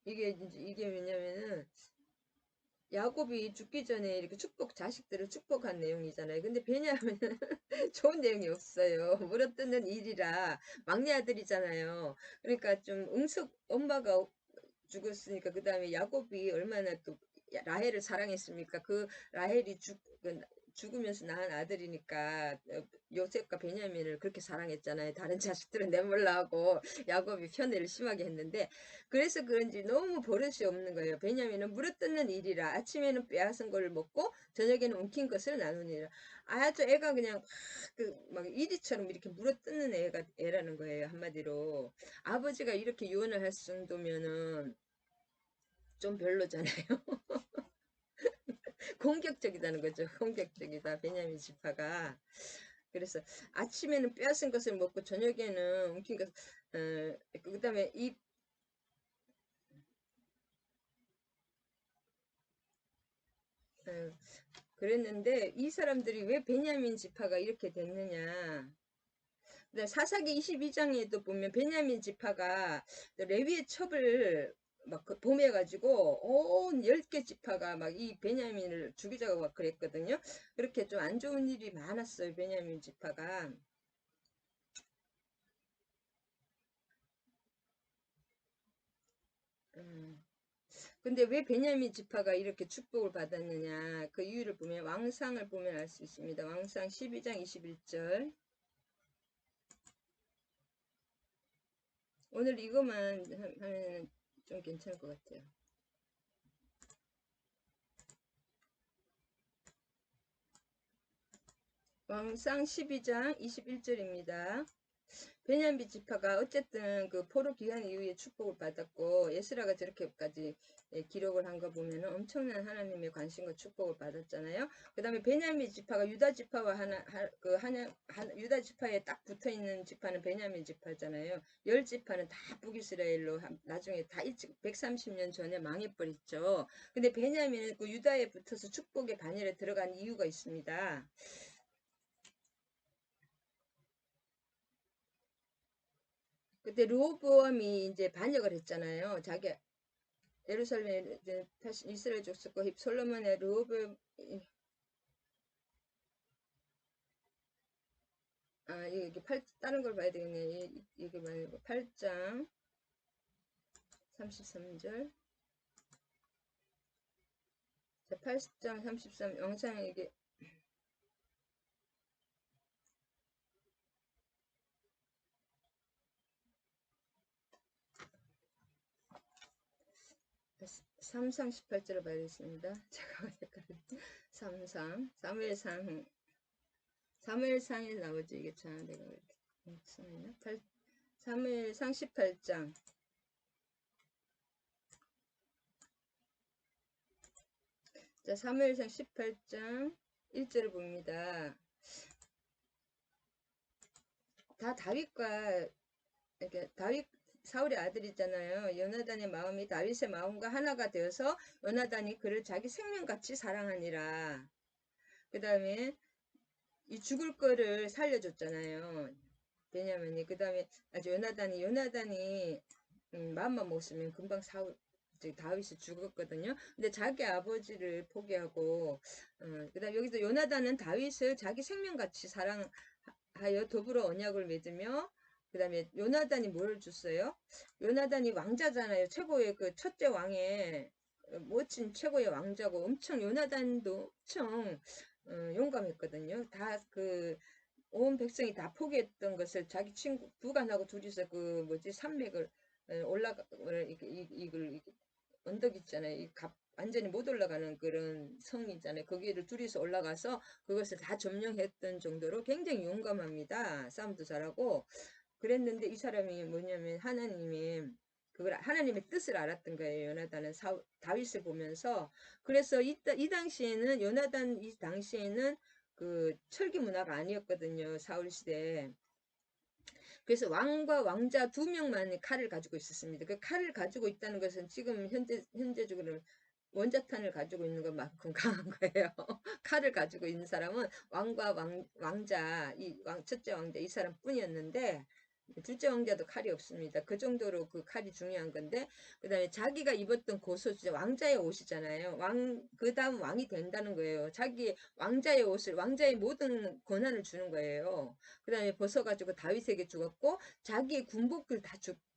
이게 왜냐면은 야곱이 죽기 전에 이렇게 자식들을 축복한 내용이잖아요. 근데 베냐민은 좋은 내용이 없어요. 물어뜯는 일이라 막내 아들이잖아요. 그러니까 좀 엄마가 죽었으니까 그 다음에 야곱이 얼마나 또 라헬을 사랑했습니까? 그 라헬이 죽으면서 낳은 아들이니까 요셉과 베냐민을 그렇게 사랑했잖아요. 다른 자식들은 내몰라 하고 야곱이 편애를 심하게 했는데 그래서 그런지 너무 버릇이 없는 거예요. 베냐민은 물어뜯는 일이라 아침에는 빼앗은 걸 먹고 저녁에는 엉킨 것을 나누니라. 아주 애가 그냥 막 이리처럼 이렇게 물어뜯는 애라는 거예요. 한마디로 아버지가 이렇게 유언을 할 정도면은 좀 별로잖아요. 공격적이다는 거죠. 공격적이다. 베냐민 지파가. 그래서 아침에는 빼앗은 것을 먹고 저녁에는 움킨 것. 그다음에 어, 그랬는데 이 사람들이 왜 베냐민 지파가 이렇게 됐느냐. 사사기 22장에도 보면 베냐민 지파가 레위의 첩을 막 범해가지고 온 10개 지파가 막 이 베냐민을 죽이자고 막 그랬거든요. 그렇게 좀 안 좋은 일이 많았어요. 베냐민 지파가. 음. 근데 왜 베냐민 지파가 이렇게 축복을 받았느냐 그 이유를 보면 왕상을 보면 알 수 있습니다. 왕상 12장 21절. 오늘 이것만 하면 좀 괜찮을 것 같아요. 왕상 12장 21절입니다. 베냐민 지파가 어쨌든 그 포로 기한 이후에 축복을 받았고 에스라가 저렇게까지 기록을 한 거 보면은 엄청난 하나님의 관심과 축복을 받았잖아요. 그다음에 베냐민 지파가 유다 지파와 유다 지파에 딱 붙어 있는 지파는 베냐민 지파잖아요. 10지파는 다 북이스라엘로 나중에 다 일찍 130년 전에 망해버렸죠. 근데 베냐민은 그 유다에 붙어서 축복의 반열에 들어간 이유가 있습니다. 그때 르호보암이 이제 반역을 했잖아요. 자기 예루살렘에 이제 다시 이스라엘 족속과 솔로몬의 르호보암 이게 다른 걸 봐야 되겠네. 이게 말고 8장 33절. 자, 8장 33 영상 이게 3상 18절을 봐야겠습니다. 제가 색깔을 3상 사무엘상에 나오죠. 이게 참 내가 왜 이렇게 써있나? 사무엘상 18장. 자, 사무엘상 18장 1절을 봅니다. 다 다윗과 이렇게 사울의 아들이잖아요. 요나단의 마음이 다윗의 마음과 하나가 되어서 요나단이 그를 자기 생명같이 사랑하니라. 그 다음에 이 죽을 거를 살려줬잖아요. 베냐민이. 그 다음에 아주 요나단이 마음만 먹었으면 금방 다윗이 죽었거든요. 근데 자기 아버지를 포기하고 그다음 여기서 요나단은 다윗을 자기 생명같이 사랑하여 더불어 언약을 맺으며 그 다음에 요나단이 뭘 줬어요? 요나단이 왕자잖아요. 최고의 그 첫째 왕의 멋진 최고의 왕자고 엄청 요나단도 엄청 용감했거든요. 다 온 백성이 다 포기했던 것을 자기 친구 부관하고 둘이서 그 뭐지 산맥을 올라가 이걸 언덕 있잖아요. 완전히 못 올라가는 그런 성이잖아요. 거기를 둘이서 올라가서 그것을 다 점령했던 정도로 굉장히 용감합니다. 싸움도 잘하고 그랬는데 이 사람이 뭐냐면 하나님의 뜻을 알았던 거예요. 요나단은 다윗을 보면서. 그래서 이 당시에는 요나단 이 당시에는 그 철기 문화가 아니었거든요. 사울 시대. 그래서 왕과 왕자 두 명만이 칼을 가지고 있었습니다. 그 칼을 가지고 있다는 것은 지금 현재적으로 원자탄을 가지고 있는 것만큼 강한 거예요. 칼을 가지고 있는 사람은 왕과 왕자, 첫째 왕자 이 사람뿐이었는데 둘째 왕자도 칼이 없습니다. 그 정도로 그 칼이 중요한 건데, 그 다음에 자기가 입었던 고소지 왕자의 옷이잖아요. 그 다음 왕이 된다는 거예요. 자기 왕자의 옷을, 왕자의 모든 권한을 주는 거예요. 그 다음에 벗어가지고 다윗에게 주었고, 자기의 군복을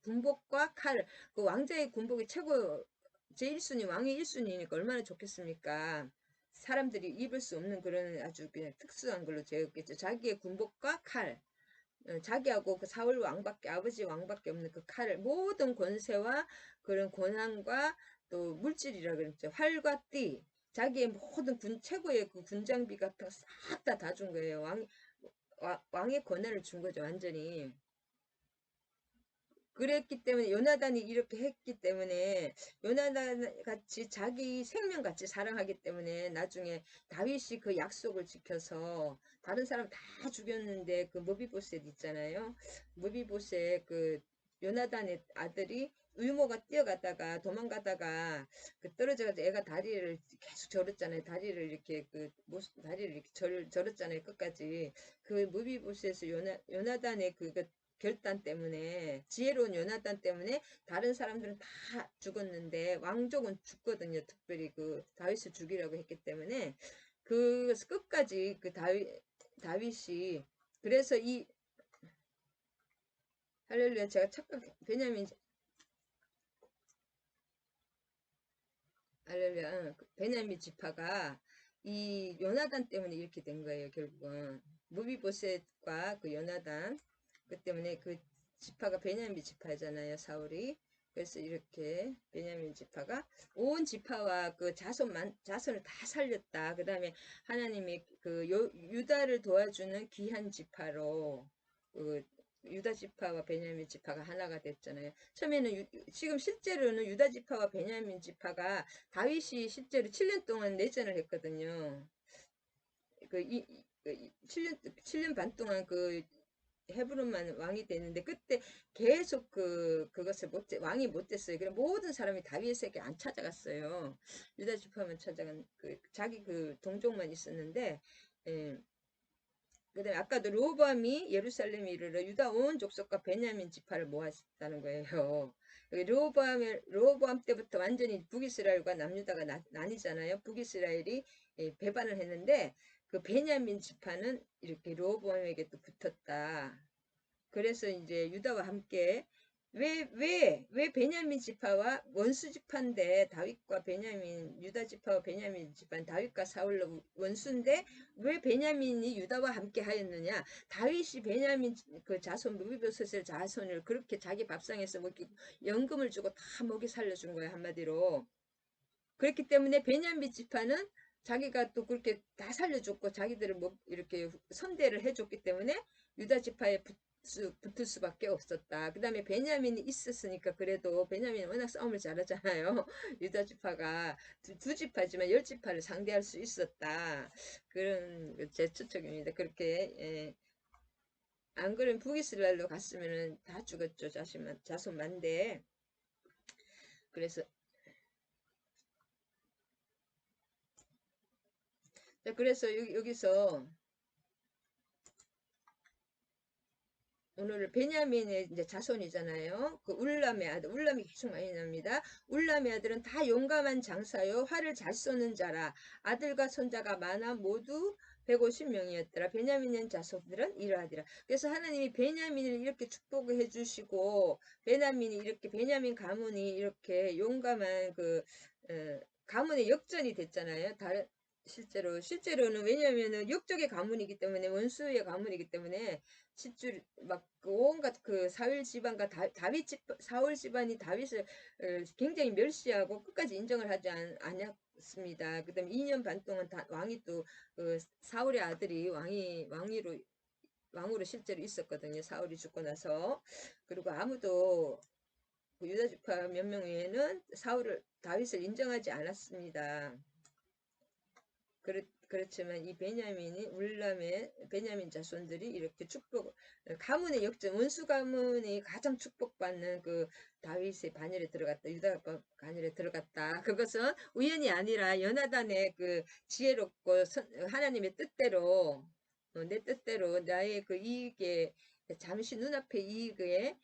군복과 칼, 그 왕자의 군복이 제1순위, 왕의 1순위니까 얼마나 좋겠습니까? 사람들이 입을 수 없는 그런 아주 그냥 특수한 걸로 재었겠죠. 자기의 군복과 칼. 자기하고 그 사울 왕밖에 아버지 왕밖에 없는 그 칼을 모든 권세와 그런 권한과 또 물질이라 그랬죠. 활과 띠, 자기의 모든 최고의 그 군장비 같은 거 싹 다 준 거예요. 왕의 권한을 준 거죠, 완전히. 그랬기 때문에 요나단이 이렇게 했기 때문에 요나단 같이 자기 생명 같이 사랑하기 때문에 나중에 다윗이 그 약속을 지켜서 다른 사람 다 죽였는데 그 무비보셋 있잖아요. 무비보셋 그 요나단의 아들이 유모가 뛰어가다가 도망가다가 그 떨어져가지고 애가 다리를 계속 절었잖아요. 다리를 이렇게 절었잖아요. 끝까지 그 무비보셋에서 요나단의 그 결단 때문에 지혜로운 요나단 때문에 다른 사람들은 다 죽었는데 왕족은 죽거든요. 특별히 그 다윗을 죽이려고 했기 때문에 그 끝까지 그 다윗이 그래서 이 할렐루야 제가 착각 베냐민 할렐루야 베냐민 지파가 이 요나단 때문에 이렇게 된 거예요. 결국은 무비보셋과 그 요나단 그 때문에 그 지파가 베냐민 지파잖아요, 사울이. 그래서 이렇게 베냐민 지파가 온 지파와 그 자손을 다 살렸다. 그 다음에 하나님이 그 유다를 도와주는 귀한 지파로 그 유다 지파와 베냐민 지파가 하나가 됐잖아요. 처음에는 지금 실제로는 유다 지파와 베냐민 지파가 다윗이 실제로 7년 동안 내전을 했거든요. 그 7년 반 동안 그 헤브론만 왕이 되는데 그때 계속 그것을 왕이 못 됐어요. 그래 모든 사람이 다윗에게 안 찾아갔어요. 유다 지파만 찾아간 자기 그 동족만 있었는데 예. 그다음에 아까도 로보암이 예루살렘에 이르러 유다 온 족속과 베냐민 지파를 모았다는 거예요. 로보암 때부터 완전히 북이스라엘과 남유다가 나뉘잖아요. 북이스라엘이 배반을 했는데 그 베냐민 지파는 이렇게 로보암에게 또 붙었다. 그래서 이제 유다와 함께 왜 베냐민 지파와 원수 지파인데 다윗과 베냐민 유다 지파와 베냐민 지파는 다윗과 사울로 원수인데 왜 베냐민이 유다와 함께 하였느냐? 다윗이 베냐민 그 자손 무비보셋의 자손을 그렇게 자기 밥상에서 먹이고 연금을 주고 다 먹이 살려준 거예요, 한마디로. 그렇기 때문에 베냐민 지파는 자기가 또 그렇게 다 살려줬고 자기들을 뭐 이렇게 선대를 해줬기 때문에 유다 지파에 붙을 수밖에 없었다. 그 다음에 베냐민이 있었으니까 그래도 베냐민이 워낙 싸움을 잘하잖아요. 유다 지파가 두 지파지만 10지파를 상대할 수 있었다. 그런 제 추측입니다. 그렇게 안 그러면 북이스라엘로 갔으면 다 죽었죠. 자손 만대. 그래서 여기서 오늘 베냐민의 이제 자손이잖아요. 그 울람의 아들, 울람이 계속 많이 납니다. 울람의 아들은 다 용감한 장사요, 활을 잘 쏘는 자라. 아들과 손자가 많아 모두 150명이었더라. 베냐민의 자손들은 이러하더라. 그래서 하나님이 베냐민을 이렇게 축복을 해주시고, 베냐민 가문이 이렇게 용감한 가문의 역전이 됐잖아요. 실제로는 왜냐면은 역적의 가문이기 때문에 원수의 가문이기 때문에 실줄 막 온갖 그 사울 집안과 사울 집안이 다윗을 굉장히 멸시하고 끝까지 인정을 하지 않았습니다. 그다음에 2년 반 동안 왕이 또 사울의 아들이 왕으로 실제로 있었거든요. 사울이 죽고 나서. 그리고 아무도 그 유다 지파 몇 명 외에는 다윗을 인정하지 않았습니다. 그렇지만 이 베냐민이 울람의 베냐민 자손들이 이렇게 축복 가문의 역전 원수 가문이 가장 축복받는 그 다윗의 반열에 들어갔다 유다 반열에 들어갔다. 그것은 우연이 아니라 요나단의 그 지혜롭고 하나님의 뜻대로 내 뜻대로 나의 그 이익에 잠시 눈앞의 이익에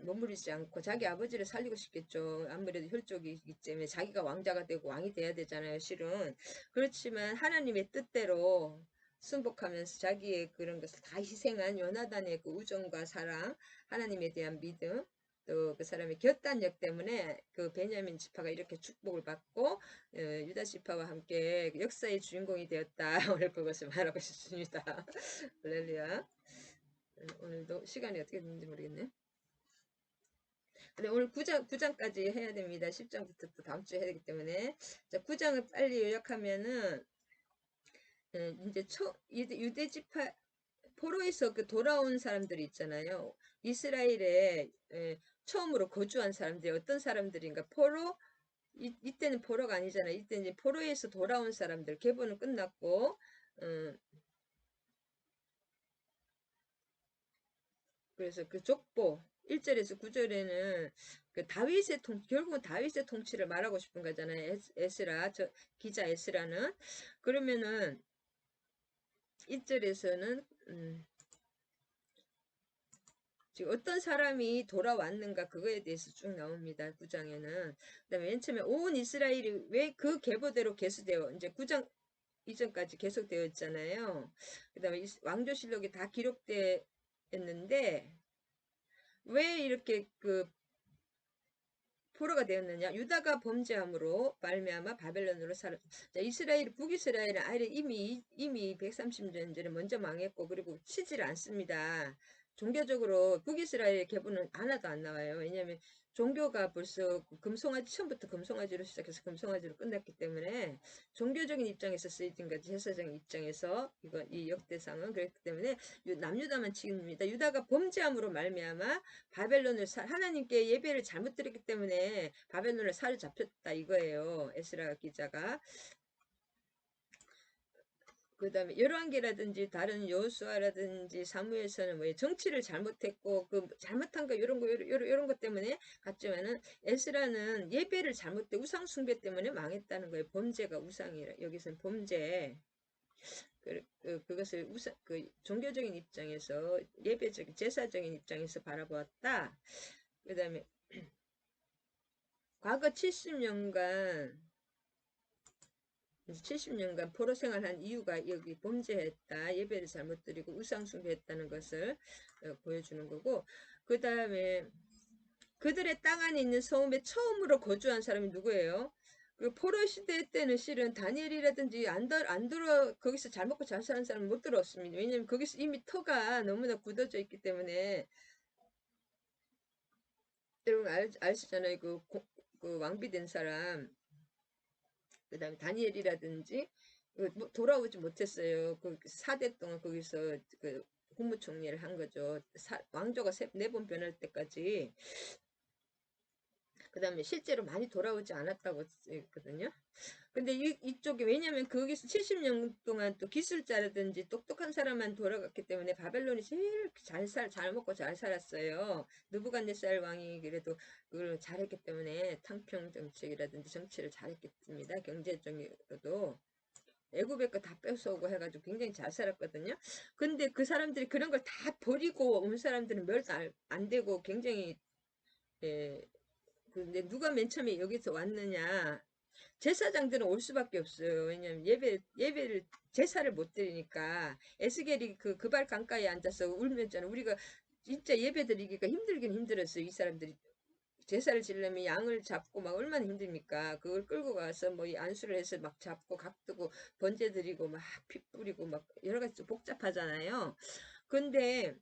머무르지 않고 자기 아버지를 살리고 싶겠죠. 아무래도 혈족이기 때문에 자기가 왕자가 되고 왕이 돼야 되잖아요, 실은. 그렇지만 하나님의 뜻대로 순복하면서 자기의 그런 것을 다 희생한 요나단의 그 우정과 사랑, 하나님에 대한 믿음, 또 그 사람의 결단력 때문에 그 베냐민 지파가 이렇게 축복을 받고 유다 지파와 함께 역사의 주인공이 되었다. 오늘 그것을 말하고 싶습니다. 할렐루야. 오늘도 시간이 어떻게 됐는지 모르겠네. 네, 오늘 9장까지 해야 됩니다. 10장부터 또 다음 주에 해야 되기 때문에. 자, 9장을 빨리 요약하면은, 이제 유대 지파, 포로에서 그 돌아온 사람들이 있잖아요. 이스라엘에 처음으로 거주한 사람들이 어떤 사람들인가? 이때는 포로가 아니잖아요. 이때는 이제 포로에서 돌아온 사람들, 계보는 끝났고, 그래서 그 족보 1절에서 9절에는 그 결국은 다윗의 통치를 말하고 싶은 거잖아요. 에스라, 기자 에스라는. 그러면은 1절에서는 지금 어떤 사람이 돌아왔는가 그거에 대해서 쭉 나옵니다. 9장에는. 그다음에 맨 처음에 온 이스라엘이 왜 그 계보대로 계수되어 이제 9장 이전까지 계속되어 있잖아요. 그다음에 왕조실록이 다 기록되어 있는데 왜 이렇게 그 포로가 되었느냐? 유다가 범죄함으로 말미암아 바벨론으로 자, 북이스라엘은 아예 이미 130년 전에 먼저 망했고 그리고 치지를 않습니다. 종교적으로 북이스라엘의 계보는 하나도 안 나와요. 왜냐하면 종교가 벌써 금송아지 처음부터 금송아지로 시작해서 금송아지로 끝났기 때문에 종교적인 입장에서 쓰여진 거지 제사적인 입장에서 이 역대상은 그렇기 때문에 남유다만 치입니다. 유다가 범죄함으로 말미암아 바벨론을 하나님께 예배를 잘못 드렸기 때문에 바벨론을 사로잡혔다 이거예요. 에스라 기자가. 그 다음에 열왕기라든지 다른 여호수아라든지 사무엘서는 뭐 정치를 잘못했고 그 잘못한 거 이런 것 때문에 갔지만은 에스라는 예배를 잘못해 우상 숭배 때문에 망했다는 거예요. 범죄가 우상이라 여기서는 범죄. 그것을 종교적인 입장에서 예배적인 제사적인 입장에서 바라보았다. 그 다음에 과거 70년간 포로 생활한 이유가 여기 범죄했다. 예배를 잘못 드리고 우상 숭배했다는 것을 보여주는 거고 그 다음에 그들의 땅 안에 있는 성읍에 처음으로 거주한 사람이 누구예요? 그 포로 시대 때는 실은 다니엘이라든지 안 들어 거기서 잘 먹고 잘 사는 사람은 못 들어왔습니다. 왜냐면 거기서 이미 터가 너무나 굳어져 있기 때문에 여러분 아시잖아요. 그 왕비 된 사람 그 다음에 다니엘이라든지 돌아오지 못했어요. 그 4대 동안 거기서 그 국무총리를 한 거죠. 왕조가 4번 변할 때까지. 그 다음에 실제로 많이 돌아오지 않았다고 했거든요. 근데 이쪽에 왜냐면 거기서 70년 동안 또 기술자라든지 똑똑한 사람만 돌아갔기 때문에 바벨론이 제일 잘 먹고 잘 살았어요. 느부갓네살 왕이 그래도 그걸 잘했기 때문에 탕평 정책이라든지 정치를 잘했겠습니다. 경제적으로도. 애굽의 거 다 뺏어오고 해가지고 굉장히 잘 살았거든요. 근데 그 사람들이 그런 걸 다 버리고 온 사람들은 멸도 안 되고 굉장히 예, 근데 누가 맨 처음에 여기서 왔느냐? 제사장들은 올 수밖에 없어요. 왜냐면 예배를 제사를 못 드리니까 에스겔이 그 그발 강가에 앉아서 울면잖아. 우리가 진짜 예배 드리기가 힘들긴 힘들었어요. 이 사람들이 제사를 지려면 양을 잡고 막 얼마나 힘듭니까? 그걸 끌고 가서 뭐 안수를 해서 막 잡고 각두고 번제 드리고 막 피 뿌리고 막 여러 가지 좀 복잡하잖아요. 근데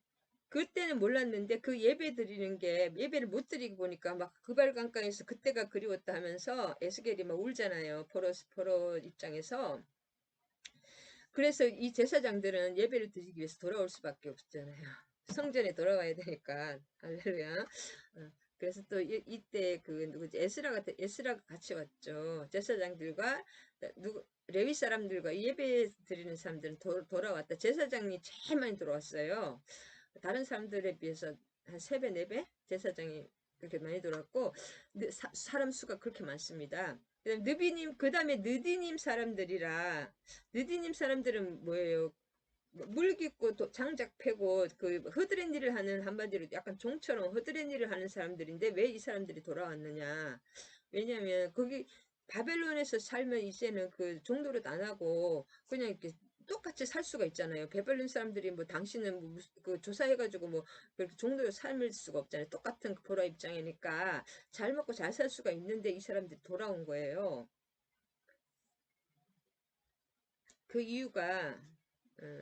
그때는 몰랐는데 그 예배 드리는 게 예배를 못 드리고 보니까 막 그발강가에서 그때가 그리웠다 하면서 에스겔이 막 울잖아요. 포로 입장에서. 그래서 이 제사장들은 예배를 드리기 위해서 돌아올 수밖에 없잖아요. 성전에 돌아와야 되니까. 할렐루야. 그래서 또 이때 그 누구지 에스라가 같이 왔죠. 제사장들과 레위 사람들과 예배 드리는 사람들은 돌아왔다. 제사장이 제일 많이 들어왔어요. 다른 사람들에 비해서 한 3배, 4배 제사장이 그렇게 많이 들어왔고 사람 수가 그렇게 많습니다. 그 다음에 느디님 사람들이라 느디님 사람들은 뭐예요? 물 깊고 장작 패고 그 허드렛 일을 하는 한마디로 약간 종처럼 허드렛 일을 하는 사람들인데 왜 이 사람들이 돌아왔느냐? 왜냐면 거기 바벨론에서 살면 이제는 그 종노릇 안 하고 그냥 이렇게 똑같이 살 수가 있잖아요. 바벨론 사람들이 뭐 당신은 뭐 그 조사해가지고 뭐 그렇게 종노릇 삶을 수가 없잖아요. 똑같은 그 보라 입장이니까 잘 먹고 잘 살 수가 있는데 이 사람들이 돌아온 거예요. 그 이유가 어,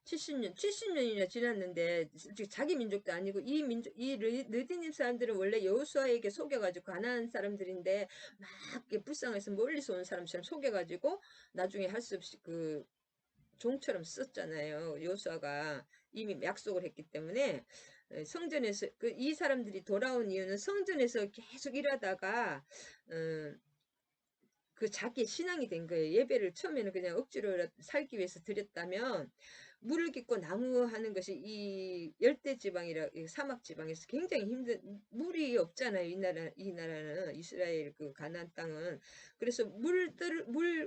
70년이나 지났는데 자기 민족도 아니고 이 민족 이 르디님 사람들은 원래 여호수아에게 속여가지고 가나안 사람들인데 막 불쌍해서 멀리서 온 사람처럼 속여가지고 나중에 할 수 없이 그 종처럼 썼잖아요. 여호수아가 이미 약속을 했기 때문에 성전에서 이 사람들이 돌아온 이유는 성전에서 계속 일하다가 어, 그 자기의 신앙이 된 거예요. 예배를 처음에는 그냥 억지로 살기 위해서 드렸다면 물을 깃고 나무 하는 것이 이 열대 지방이라 사막 지방에서 굉장히 힘든 물이 없잖아요. 이 나라는 이스라엘 그 가나안 땅은 그래서 물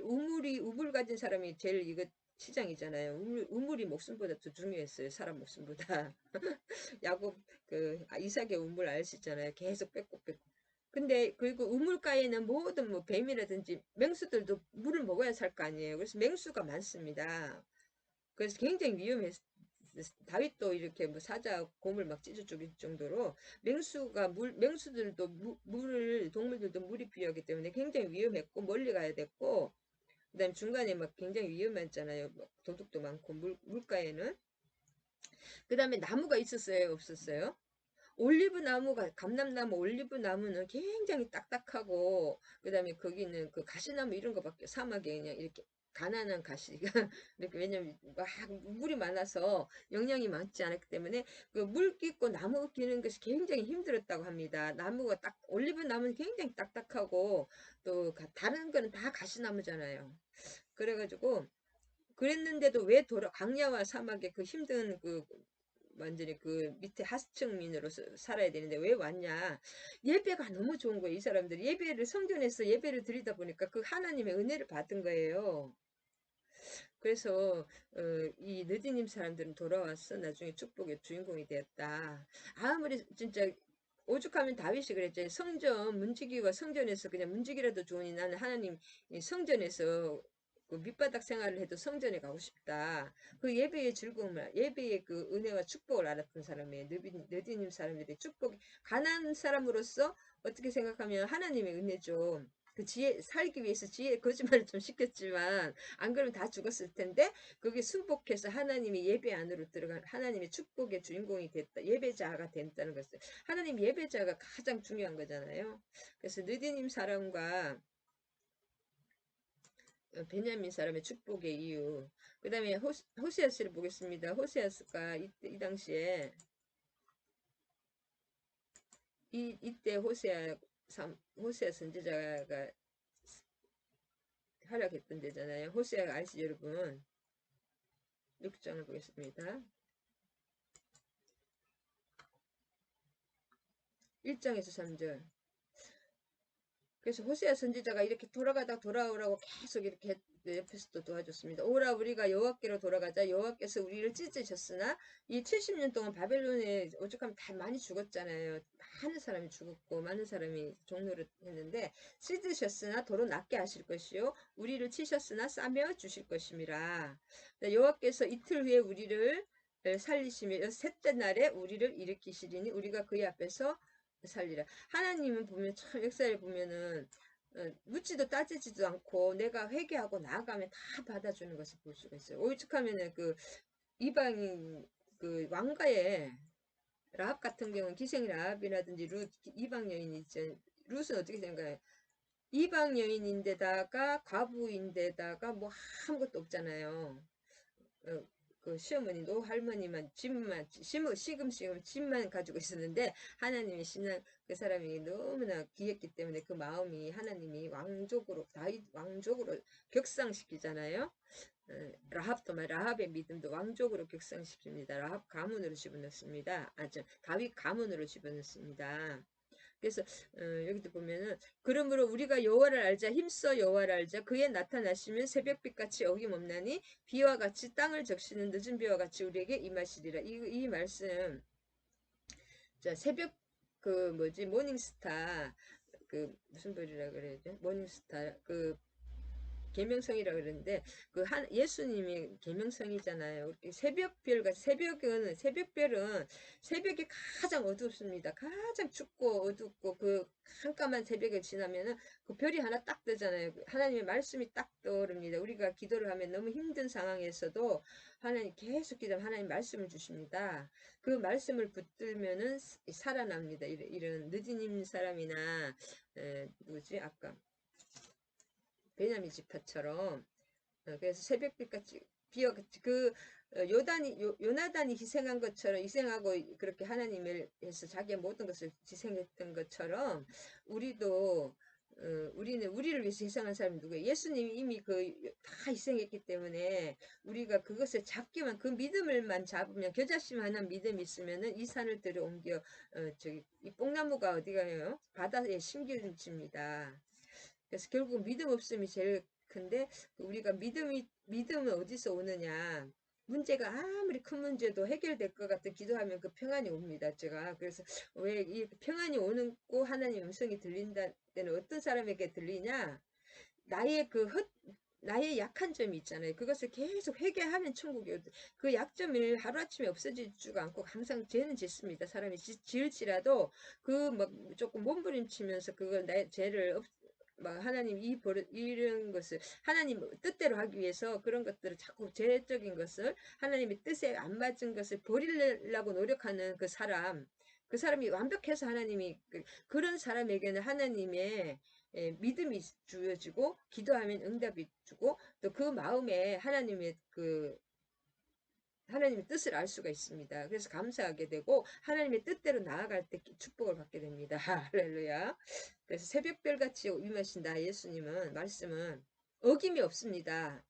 우물 가진 사람이 제일 이거 시장이잖아요. 우물이 목숨보다 더 중요했어요. 사람 목숨보다. 야곱 이삭의 우물 아시잖아요. 계속 뺏고 뺏고. 근데 그리고 우물가에는 모든 뭐 뱀이라든지 맹수들도 물을 먹어야 살 거 아니에요. 그래서 맹수가 많습니다. 그래서 굉장히 위험했. 다윗도 이렇게 뭐 사자 곰을 막 찢어 죽일 정도로 맹수들도 물을 동물들도 물이 필요하기 때문에 굉장히 위험했고 멀리 가야 됐고 그다음에 중간에 막 굉장히 위험했잖아요. 막 도둑도 많고 물가에는 그다음에 나무가 있었어요, 없었어요? 올리브 나무가 감람나무 올리브 나무는 굉장히 딱딱하고 그다음에 거기는 그 가시나무 이런 거밖에 사막에 그냥 이렇게 가난한 가시가 이렇게 왜냐면 막 물이 많아서 영양이 많지 않았기 때문에 그 물 끼고 나무 끼는 것이 굉장히 힘들었다고 합니다. 나무가 올리브 나무는 굉장히 딱딱하고 또 다른 거는 다 가시나무잖아요. 그래가지고 그랬는데도 왜 강야와 사막에 그 힘든 그 완전히 그 밑에 하층민으로 살아야 되는데 왜 왔냐? 예배가 너무 좋은 거예요. 이 사람들이 예배를 성전에서 예배를 드리다 보니까 그 하나님의 은혜를 받은 거예요. 그래서 이 느디님 사람들은 돌아왔어. 나중에 축복의 주인공이 되었다. 아무리 진짜 오죽하면 다윗이 그랬죠. 성전 문지기와 성전에서 그냥 문지기라도 좋으니 나는 하나님 이 성전에서 그 밑바닥 생활을 해도 성전에 가고 싶다. 그 예배의 즐거움을, 예배의 그 은혜와 축복을 알았던 사람이에요. 느디님 사람들이 축복, 가난한 사람으로서 어떻게 생각하면 하나님의 은혜죠. 그 지혜, 살기 위해서 거짓말을 좀 시켰지만, 안 그러면 다 죽었을 텐데, 그게 순복해서 하나님이 예배 안으로 들어간, 하나님의 축복의 주인공이 됐다. 예배자가 됐다는 것을. 하나님 예배자가 가장 중요한 거잖아요. 그래서 느디님 사람과 베냐민 사람의 축복의 이유. 그 다음에 호세아스를 보겠습니다. 호세아스가 이 당시에, 이때 호세아 선지자가 활약했던 데잖아요. 호세아 아시죠, 여러분? 6장을 보겠습니다. 1장에서 3절. 그래서 호세아 선지자가 이렇게 돌아오라고 계속 이렇게 옆에서도 도와줬습니다. 오라 우리가 여호와께로 돌아가자. 여호와께서 우리를 찢으셨으나 이 70년 동안 바벨론에 오죽하면 다 많이 죽었잖아요. 많은 사람이 죽었고 많은 사람이 종노릇 했는데 찢으셨으나 도로 낫게 하실 것이요 우리를 치셨으나 싸매 주실 것임이라. 여호와께서 이틀 후에 우리를 살리시며 셋째 날에 우리를 일으키시리니 우리가 그의 앞에서 살리라. 하나님은 보면 참 역사를 보면은 묻지도 따지지도 않고 내가 회개하고 나아가면 다 받아주는 것을 볼 수가 있어요. 오죽하면은 그 이방인 그 왕가의 라합 같은 경우는 기생 라합이라든지 룻 이방 여인이 있죠. 룻은 어떻게 생각해요? 이방 여인인데다가 과부인데다가 뭐 아무것도 없잖아요. 어, 그 시어머니 노할머니만 집만 시금시금 집만 가지고 있었는데 하나님의 신앙 그 사람이 너무나 귀했기 때문에 그 마음이 하나님이 왕족으로 다윗 왕족으로 격상시키잖아요. 라합도 라합의 믿음도 왕족으로 격상시킵니다. 라합 가문으로 집어넣습니다. 다윗 가문으로 집어넣습니다. 그래서 여기도 보면은 그러므로 우리가 여호와를 알자 힘써 여호와를 알자 그의 나타나시면 새벽빛같이 어김없나니 비와 같이 땅을 적시는 늦은 비와 같이 우리에게 임하시리라. 이 말씀 자 새벽 그 뭐지 모닝스타 그 무슨 별이라 그래야죠 모닝스타 그 계명성이라 그러는데 그 예수님이 계명성이잖아요. 새벽은 새벽이 가장 어둡습니다. 가장 춥고 어둡고 그 깜깜한 새벽을 지나면은 그 별이 하나 딱 뜨잖아요. 하나님의 말씀이 딱 떠오릅니다. 우리가 기도를 하면 너무 힘든 상황에서도 하나님 계속 기도하면 하나님 말씀을 주십니다. 그 말씀을 붙들면은 살아납니다. 이런 늦은 사람이나 누구지 아까 베냐민 지파처럼 그래서 새벽빛같이 비와 같이 요나단이 희생한 것처럼 희생하고 그렇게 하나님을 해서 자기의 모든 것을 희생했던 것처럼 우리도 우리는 우리를 위해서 희생한 사람이 누구예요? 예수님이 이미 다 희생했기 때문에 우리가 그것을 잡기만 그 믿음을만 잡으면 겨자씨만한 믿음이 있으면은 이 산을 들어 옮겨 저기 이 뽕나무가 어디 가요? 바다에 심겨집니다. 그래서 결국 믿음 없음이 제일 큰데 우리가 믿음은 어디서 오느냐? 문제가 아무리 큰 문제도 해결될 것 같은 기도하면 그 평안이 옵니다. 제가 그래서 왜 이 평안이 오는 고 하나님 음성이 들린다 때는 어떤 사람에게 들리냐? 나의 나의 약한 점이 있잖아요. 그것을 계속 회개하면 천국이 그 약점을 하루아침에 없어지지가 않고 항상 죄는 짓습니다. 사람이 지을지라도 그 막 조금 몸부림치면서 그걸 내 죄를 막 하나님 이런 것을 하나님 뜻대로 하기 위해서 그런 것들을 자꾸 죄적인 것을 하나님의 뜻에 안 맞은 것을 버리려고 노력하는 그 사람이 완벽해서 하나님이 그런 사람에게는 하나님의 믿음이 주어지고 기도하면 응답이 주고 또 그 마음에 하나님의 뜻을 알 수가 있습니다. 그래서 감사하게 되고 하나님의 뜻대로 나아갈 때 축복을 받게 됩니다. 할렐루야. 그래서 새벽별같이 임하신다 예수님은 말씀은 어김이 없습니다.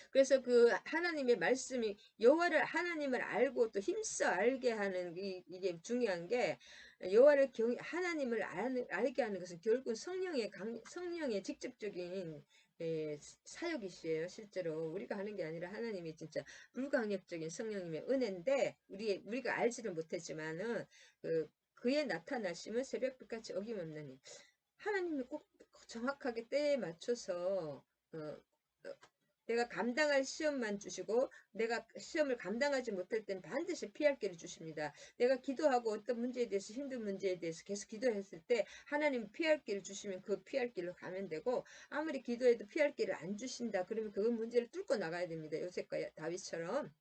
그래서 그 하나님의 말씀이 여호와를 하나님을 알고 또 힘써 알게 하는 이게 중요한 게 여호와를 하나님을 알게 하는 것은 결국 성령의 직접적인 사역이시에요. 실제로 우리가 하는 게 아니라 하나님이 진짜 불강력적인 성령님의 은혜인데 우리가 알지를 못했지만은 그의 나타나심은 새벽빛같이 어김없는 일. 하나님이 꼭 정확하게 때에 맞춰서 내가 감당할 시험만 주시고 내가 시험을 감당하지 못할 때는 반드시 피할 길을 주십니다. 내가 기도하고 어떤 문제에 대해서 힘든 문제에 대해서 계속 기도했을 때 하나님 피할 길을 주시면 그 피할 길로 가면 되고 아무리 기도해도 피할 길을 안 주신다 그러면 그 문제를 뚫고 나가야 됩니다. 요셉과 다윗처럼.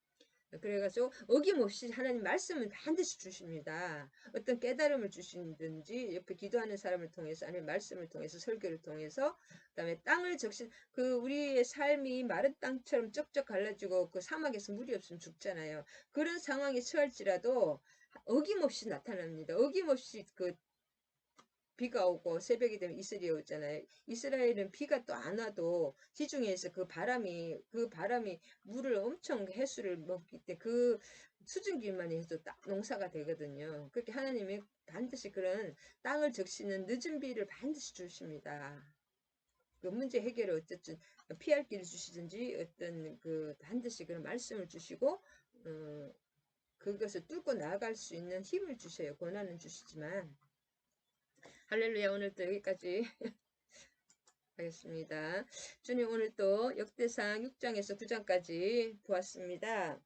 그래가지고 어김없이 하나님 말씀은 반드시 주십니다. 어떤 깨달음을 주시든지 옆에 기도하는 사람을 통해서 아니면 말씀을 통해서 설교를 통해서 그다음에 땅을 적신 우리의 삶이 마른 땅처럼 쩍쩍 갈라지고 그 사막에서 물이 없으면 죽잖아요. 그런 상황에 처할지라도 어김없이 나타납니다. 어김없이 비가 오고 새벽이 되면 이슬이 오잖아요. 이스라엘은 비가 또 안 와도 지중해에서 그 바람이 물을 엄청 해수를 먹기 때문에 그 수증기만 해도 딱 농사가 되거든요. 그렇게 하나님이 반드시 그런 땅을 적시는 늦은 비를 반드시 주십니다. 그 문제 해결을 어쨌든 피할 길을 주시든지 어떤 반드시 그런 말씀을 주시고 그것을 뚫고 나아갈 수 있는 힘을 주셔요. 권한은 주시지만 할렐루야. 오늘 또 여기까지 하겠습니다. 주님 오늘 또 역대상 6장에서 9장까지 보았습니다.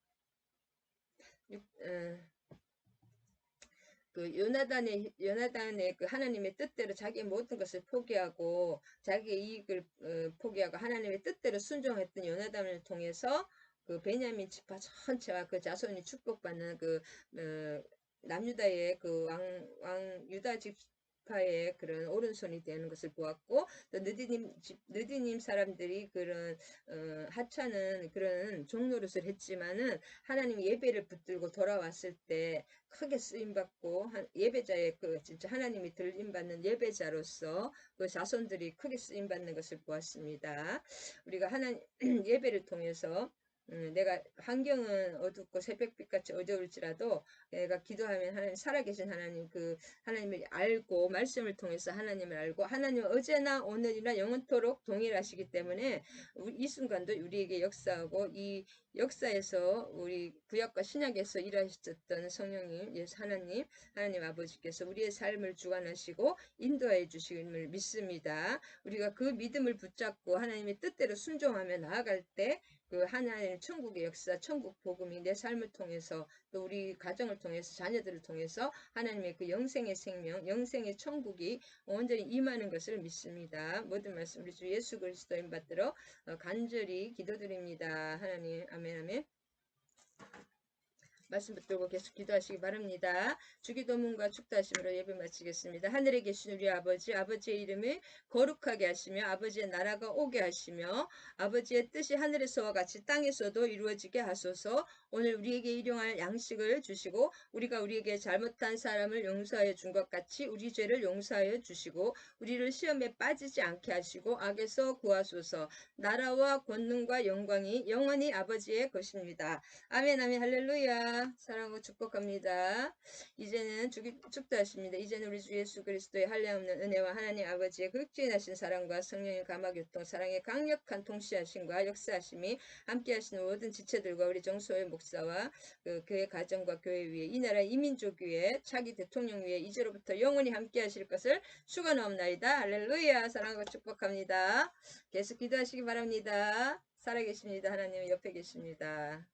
요나단의 그 하나님의 뜻대로 자기의 모든 것을 포기하고 자기의 이익을 포기하고 하나님의 뜻대로 순종했던 요나단을 통해서 그 베냐민 지파 전체와 그 자손이 축복받는 남유다의 그 왕 유다 집 지파의 그런 오른손이 되는 것을 보았고, 또 느디님 사람들이 그런 하찮은 그런 종노릇을 했지만은 하나님 예배를 붙들고 돌아왔을 때 크게 쓰임 받고 예배자의 그 진짜 하나님이 들림 받는 예배자로서 그 자손들이 크게 쓰임 받는 것을 보았습니다. 우리가 하나님 예배를 통해서 내가 환경은 어둡고 새벽빛같이 어두울지라도 내가 기도하면 하나님 살아계신 하나님 그 하나님을 알고 말씀을 통해서 하나님을 알고 하나님은 어제나 오늘이나 영원토록 동일하시기 때문에 이 순간도 우리에게 역사하고 이 역사에서 우리 구약과 신약에서 일하셨던 성령님 예수 하나님 아버지께서 우리의 삶을 주관하시고 인도해 주심을 믿습니다. 우리가 그 믿음을 붙잡고 하나님의 뜻대로 순종하며 나아갈 때 그 하나님 천국의 역사, 천국 복음이 내 삶을 통해서 또 우리 가정을 통해서 자녀들을 통해서 하나님의 그 영생의 생명, 영생의 천국이 온전히 임하는 것을 믿습니다. 모든 말씀 우리 주 예수 그리스도인 받들어 간절히 기도드립니다. 하나님 아멘 아멘. 말씀 붙들고 계속 기도하시기 바랍니다. 주기도문과 축도하심으로 예배 마치겠습니다. 하늘에 계신 우리 아버지, 아버지의 이름을 거룩하게 하시며 아버지의 나라가 오게 하시며 아버지의 뜻이 하늘에서와 같이 땅에서도 이루어지게 하소서. 오늘 우리에게 일용할 양식을 주시고 우리가 우리에게 잘못한 사람을 용서하여 준 것 같이 우리 죄를 용서하여 주시고 우리를 시험에 빠지지 않게 하시고 악에서 구하소서. 나라와 권능과 영광이 영원히 아버지의 것입니다. 아멘 아멘 할렐루야. 사랑하고 축복합니다. 이제는 축도하십니다. 이제는 우리 주 예수 그리스도의 한량없는 은혜와 하나님 아버지의 극진하신 사랑과 성령의 감화교통 사랑의 강력한 통치하심과 역사하심이 함께하시는 모든 지체들과 우리 정소의 목사와 그 교회 가정과 교회 위에 이 나라 이민족 위에 차기 대통령 위에 이제로부터 영원히 함께하실 것을 축원하옵나이다. 할렐루야. 사랑하고 축복합니다. 계속 기도하시기 바랍니다. 살아계십니다. 하나님 옆에 계십니다.